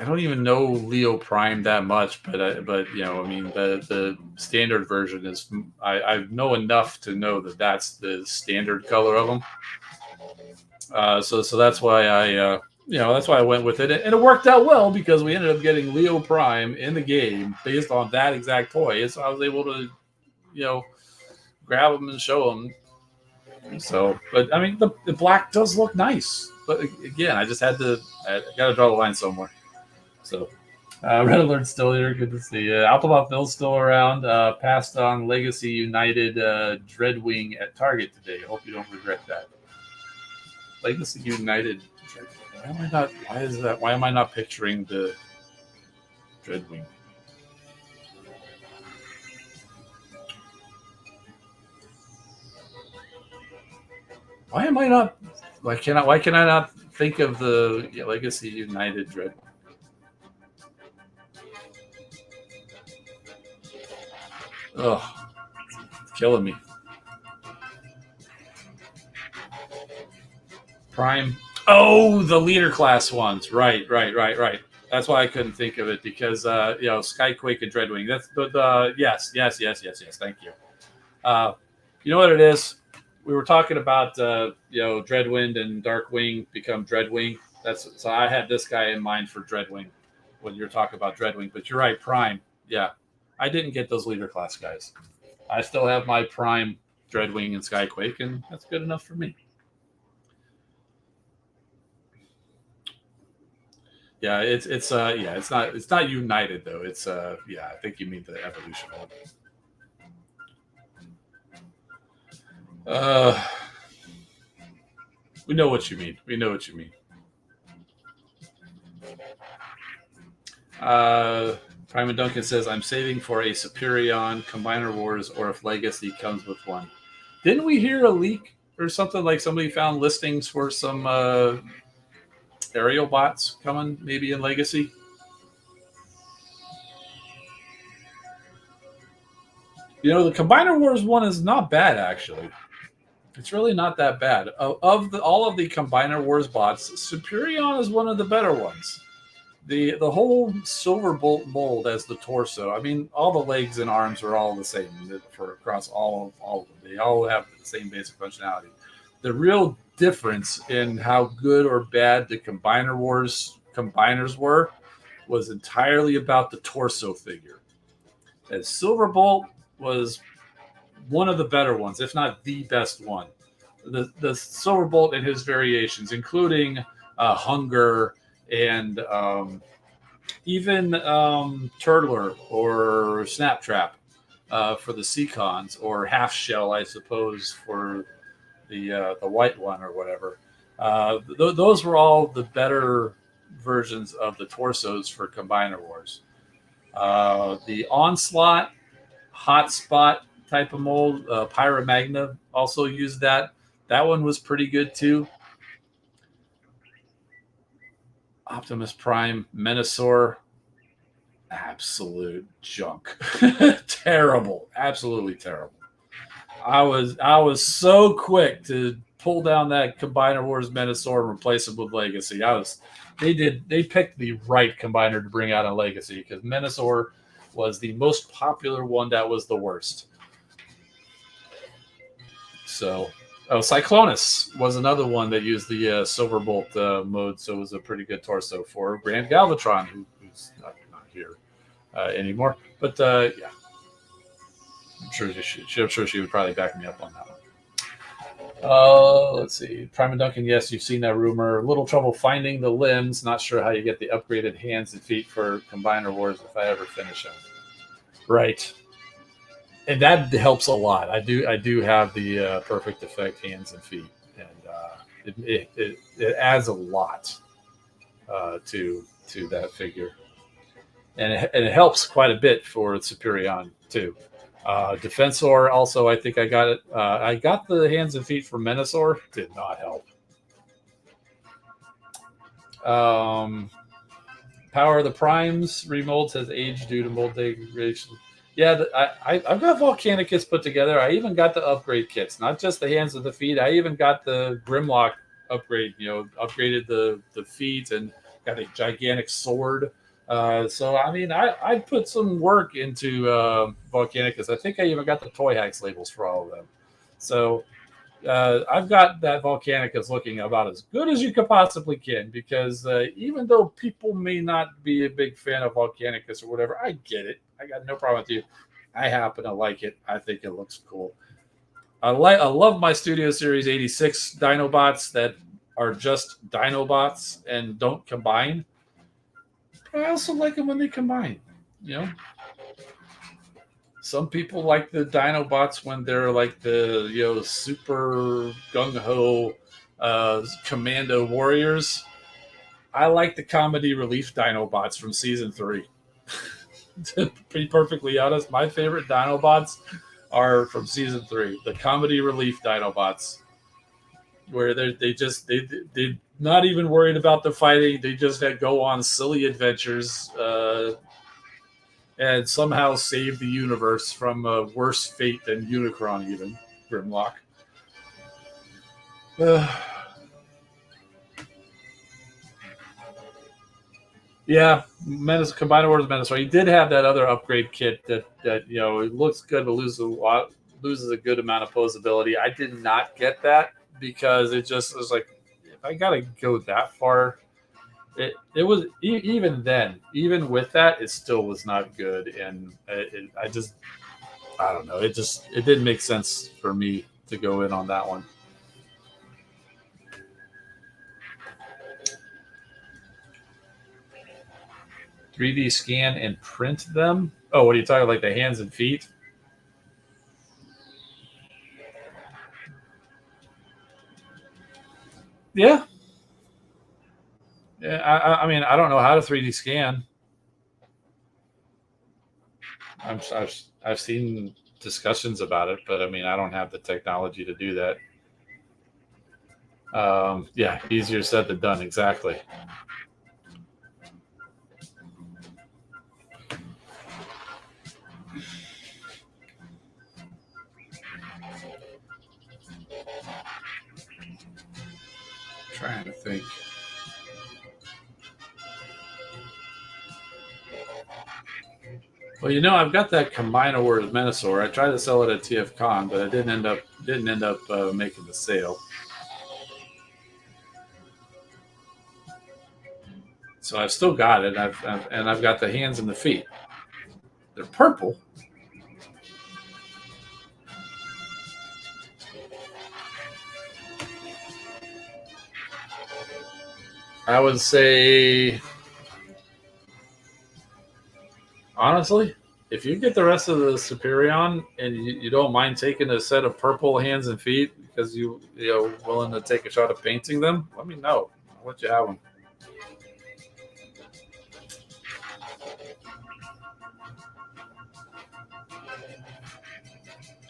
don't even know Leo Prime that much. But the standard version is. I know enough to know that that's the standard color of them. So that's why that's why I went with it, and it worked out well because we ended up getting Leo Prime in the game based on that exact toy. So I was able to, grab them and show them. So, but I mean, the black does look nice, but again, I got to draw the line somewhere. So, Red Alert's still here. Good to see you. Alphabot Phil's still around. Passed on Legacy United Dreadwing at Target today. Hope you don't regret that. Legacy United. Why am I not picturing the Dreadwing? Why can I not think of the Legacy United Dreadwing? Oh, it's killing me. Prime. Oh, the leader class ones. Right. That's why I couldn't think of it because Skyquake and Dreadwing. That's the yes. Thank you. You know what it is? We were talking about Dreadwind and Darkwing become Dreadwing. So I had this guy in mind for Dreadwing. when you're talking about Dreadwing. But you're right, Prime. Yeah, I didn't get those leader class guys. I still have my Prime Dreadwing and Skyquake, and that's good enough for me. Yeah, it's not United though. It's I think you mean the Evolution one. We know what you mean. Prime and Duncan says, I'm saving for a Superion Combiner Wars or if Legacy comes with one. Didn't we hear a leak or something like somebody found listings for some aerial bots coming maybe in Legacy? You know, the Combiner Wars one is not bad, actually. It's really not that bad. Of all of the Combiner Wars bots, Superion is one of the better ones. The whole Silverbolt mold as the torso. I mean, all the legs and arms are all the same for across all of them. They all have the same basic functionality. The real difference in how good or bad the Combiner Wars combiners were was entirely about the torso figure. As Silverbolt was one of the better ones, if not the best one. The Silverbolt and his variations, including Hunger and even Turtler or Snaptrap for the Seacons, or Half Shell, I suppose, for the white one or whatever. Those were all the better versions of the torsos for Combiner Wars. The Onslaught, Hotspot type of mold, Pyromagna also used that. That one was pretty good too. Optimus Prime, Menasor, absolute junk. Terrible, absolutely terrible. I was so quick to pull down that Combiner Wars Menasor and replace it with Legacy. They picked the right combiner to bring out in Legacy because Menasor was the most popular one that was the worst. So, Cyclonus was another one that used the Silverbolt mode, so it was a pretty good torso for Grand Galvatron, who's not here anymore. But yeah, I'm sure she would probably back me up on that one. Let's see. Prime and Duncan, yes, you've seen that rumor. Little trouble finding the limbs. Not sure how you get the upgraded hands and feet for Combiner Wars if I ever finish them. Right. And that helps a lot. I do have the perfect effect hands and feet, and it adds a lot to that figure, and it helps quite a bit for Superion too. Defensor also, I think I got it. I got the hands and feet for Menasor. Did not help. Power of the Primes remolds has aged due to mold degradation. Yeah, I've got Volcanic kits put together. I even got the upgrade kits, not just the hands and the feet. I even got the Grimlock upgrade, upgraded the feet and got a gigantic sword. So, I mean, I put some work into Volcanicus. I think I even got the Toy Hacks labels for all of them. So, I've got that Volcanicus looking about as good as you could possibly can, because even though people may not be a big fan of Volcanicus or whatever, I get it. I got no problem with you. I happen to like it. I think it looks cool. I love my Studio Series 86 Dinobots that are just Dinobots and don't combine. But I also like them when they combine. Some people like the Dinobots when they're like the super gung ho commando warriors. I like the comedy relief Dinobots from season 3. To be perfectly honest, my favorite Dinobots are from season 3, the comedy relief Dinobots, where they're not even worried about the fighting. They just go on silly adventures and somehow save the universe from a worse fate than Unicron, even Grimlock. Yeah, Combiner Wars Menasor. He did have that other upgrade kit that it looks good but loses a good amount of posability. I did not get that because it just was like, if I gotta go that far, It was even then, even with that, it still was not good, and I don't know. It didn't make sense for me to go in on that one. 3D scan and print them. Oh, what are you talking like the hands and feet? Yeah, yeah. I mean, I don't know how to 3D scan. I've seen discussions about it, but I mean, I don't have the technology to do that. Yeah, easier said than done. Exactly. Trying to think. Well, I've got that Combiner Word Menosaur. I tried to sell it at TFCon, but I didn't end up making the sale. So I've still got it. I've got the hands and the feet. They're purple. I would say, honestly, if you get the rest of the Superion and you don't mind taking a set of purple hands and feet because you willing to take a shot at painting them, let me know. I'll let you have them.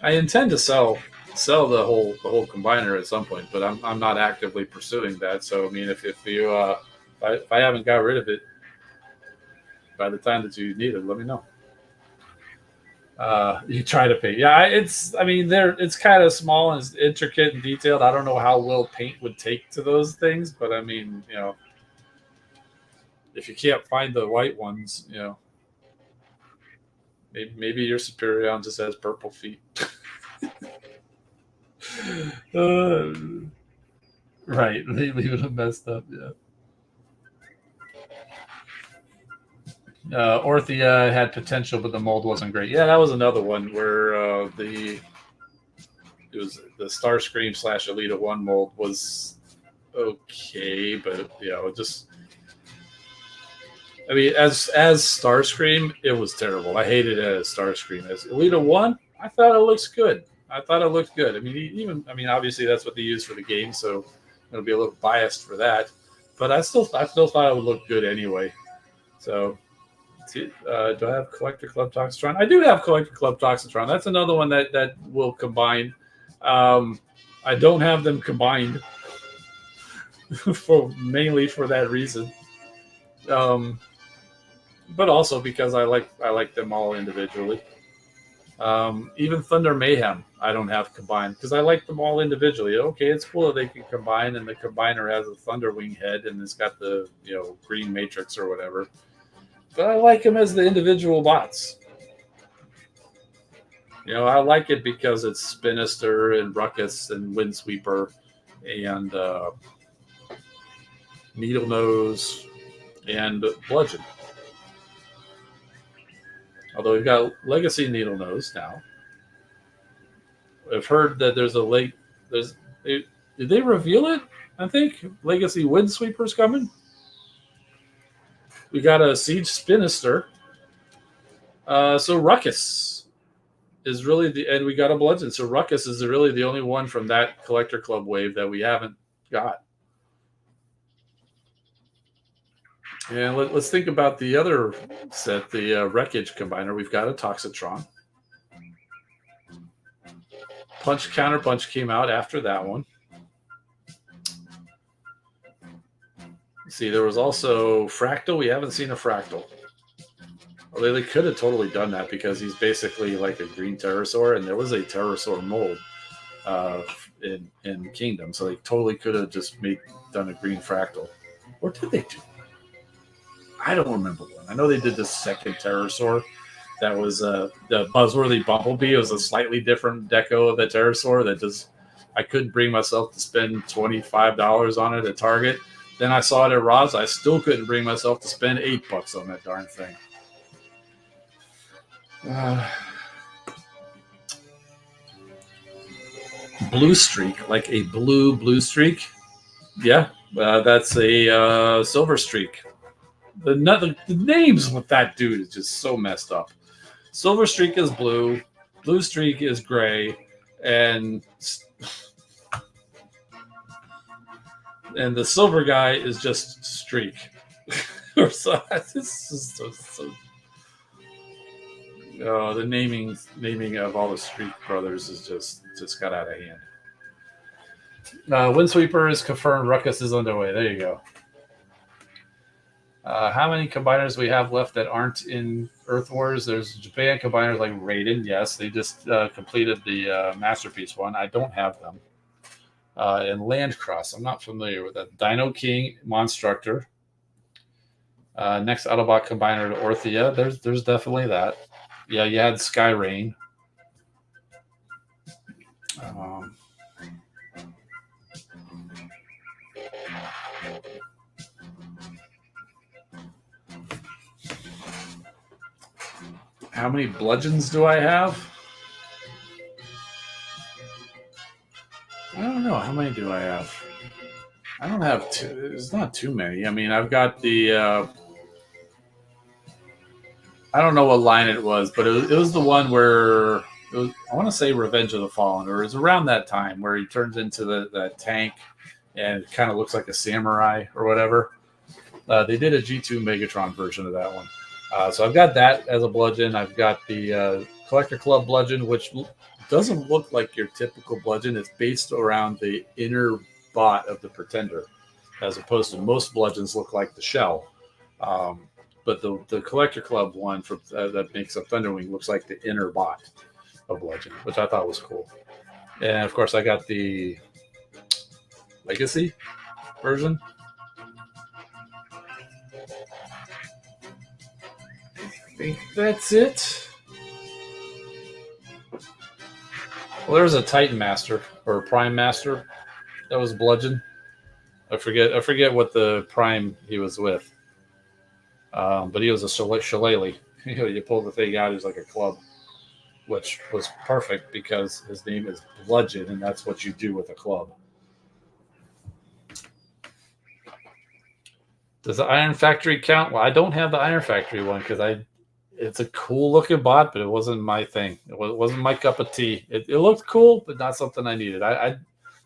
I intend to sell the whole combiner at some point, but I'm not actively pursuing that. So I mean, if I haven't got rid of it by the time that you need it, let me know. You try to paint. Yeah, I mean, it's kind of small and it's intricate and detailed. I don't know how well paint would take to those things, but I mean, if you can't find the white ones, maybe your Superion just has purple feet. uh, right, they leave it messed up. Yeah. Orthia had potential, but the mold wasn't great. Yeah, that was another one where it was the Starscream / Elita One mold was okay, but just I mean, as Starscream, it was terrible. I hated it as Starscream. As Elita One, I thought it looks good. I thought it looked good. I mean, obviously that's what they use for the game, so it'll be a little biased for that. But I still thought it would look good anyway. So do I have Collector Club Toxitron? I do have Collector Club Toxitron. That's another one that will combine. I don't have them combined mainly for that reason, but also because I like them all individually. Even Thunder Mayhem, I don't have combined because I like them all individually. Okay, it's cool that they can combine, and the combiner has a Thunderwing head and it's got the green matrix or whatever. But I like them as the individual bots. I like it because it's Spinister and Ruckus and Windsweeper and Needle Nose and Bludgeon. Although we've got Legacy Needle Nose now. I've heard that there's a late. Did they reveal it? I think Legacy Windsweeper's coming. We got a Siege Spinister. So Ruckus is really and we got a Bludgeon. So Ruckus is really the only one from that Collector Club wave that we haven't got. And let's think about the other set, the Wreckage Combiner. We've got a Toxitron. Punch Counter Punch came out after that one. See, there was also Fractal. We haven't seen a Fractal. Although they could have totally done that because he's basically like a green pterosaur, and there was a pterosaur mold in Kingdom, so they totally could have just done a green Fractal. Or did they do? I don't remember one. I know they did the second pterosaur. That was the Buzzworthy Bumblebee. It was a slightly different deco of the pterosaur that just I couldn't bring myself to spend $25 on it at Target. Then I saw it at Ross. I still couldn't bring myself to spend $8 on that darn thing. Blue streak, like a blue streak. Yeah, that's a silver streak. The names with that dude is just so messed up. Silver streak is blue streak is gray, and the silver guy is just streak. Or so this is so the naming of all the Streak brothers is just got out of hand. Windsweeper is confirmed. Ruckus is underway. There you go. How many combiners we have left that aren't in Earth Wars? There's Japan combiners like Raiden. Yes, they just completed the Masterpiece one. I don't have them. And Landcross. I'm not familiar with that. Dino King, Monstructor. Next Autobot combiner to Orthea. There's definitely that. Yeah, you had Sky Rain. How many bludgeons do I have? I don't know. How many do I have? I don't have too. It's not too many. I mean, I've got the. I don't know what line it was, but it was the one where it was, I want to say Revenge of the Fallen, or it was around that time where he turns into the tank and it kind of looks like a samurai or whatever. They did a G2 Megatron version of that one. So I've got that as a bludgeon. I've got the Collector Club bludgeon, which doesn't look like your typical bludgeon. It's based around the inner bot of the Pretender, as opposed to most bludgeons look like the shell. But the Collector Club one for that makes a Thunderwing looks like the inner bot of bludgeon, which I thought was cool. And of course, I got the Legacy version. I think that's it. Well, there's a Titan Master or a Prime Master that was bludgeon. I forget what the Prime he was with. But he was a shillelagh. You pull the thing out, he's like a club, which was perfect because his name is Bludgeon, and that's what you do with a club. Does the Iron Factory count? Well, I don't have the Iron Factory one because it's a cool looking bot, but it wasn't my thing. It wasn't my cup of tea. It looked cool, but not something I needed.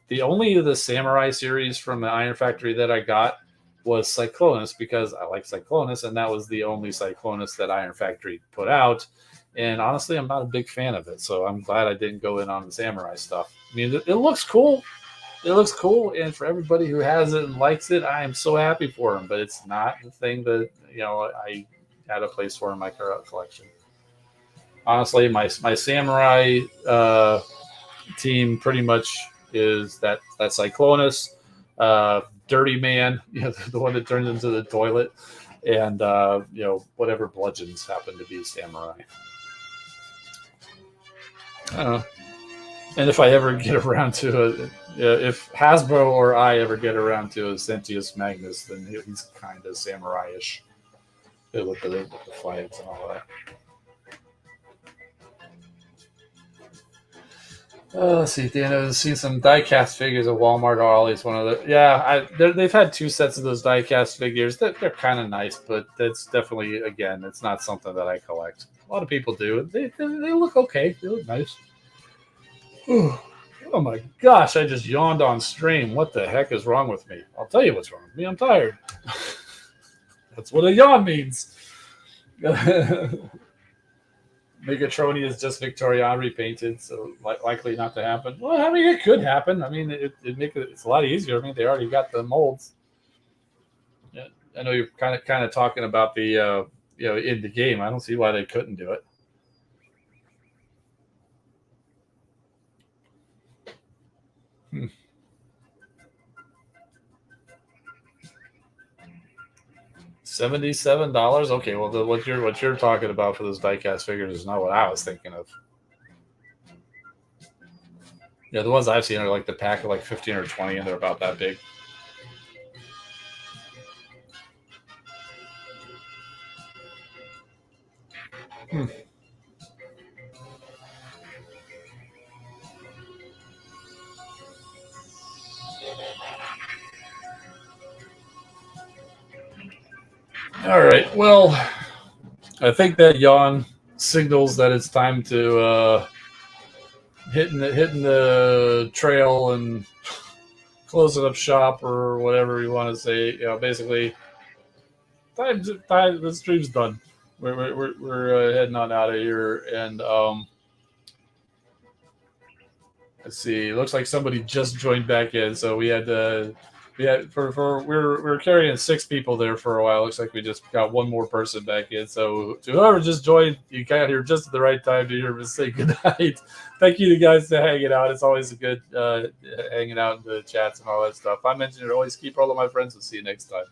The only of the Samurai series from the Iron Factory that I got was Cyclonus because I like Cyclonus, and that was the only Cyclonus that Iron Factory put out. And honestly, I'm not a big fan of it, so I'm glad I didn't go in on the Samurai stuff. I mean, it looks cool. It looks cool, and for everybody who has it and likes it, I am so happy for them. But it's not the thing that I had a place for in my collection. Honestly, my Samurai team pretty much is that Cyclonus, Dirty Man, the one that turns into the toilet, and whatever bludgeons happen to be Samurai. I don't know. And if I ever get around to if Hasbro or I ever get around to a Sentius Magnus, then he's kind of samurai-ish with the flags and all that. Let's see, Dan, I've seen some die-cast figures at Walmart or Ollie's. One of the they've had 2 sets of those die-cast figures. They're kind of nice, but that's definitely, again, it's not something that I collect. A lot of people do. They look okay. They look nice. Oh my gosh, I just yawned on stream. What the heck is wrong with me? I'll tell you what's wrong with me. I'm tired. That's what a yawn means. Megatroni is just Victorian repainted, so likely not to happen. Well, I mean, it could happen. I mean, it's a lot easier. I mean, they already got the molds. Yeah, I know you're kind of talking about the in the game. I don't see why they couldn't do it. $77. Okay, well, what you're talking about for those diecast figures is not what I was thinking of. Yeah, the ones I've seen are like the pack of like 15 or 20, and they're about that big. All right. Well, I think that yawn signals that it's time to hitting the trail and closing up shop or whatever you want to say. Basically, time. The stream's done. We're heading on out of here, and let's see. It looks like somebody just joined back in, so we had for we were carrying 6 people there for a while. Looks like we just got one more person back in. So to whoever just joined, you got here just at the right time to hear me say goodnight. Thank you to guys for hanging out. It's always a good hanging out in the chats and all that stuff. I'm Engineer. Always keep all of my friends. We'll see you next time.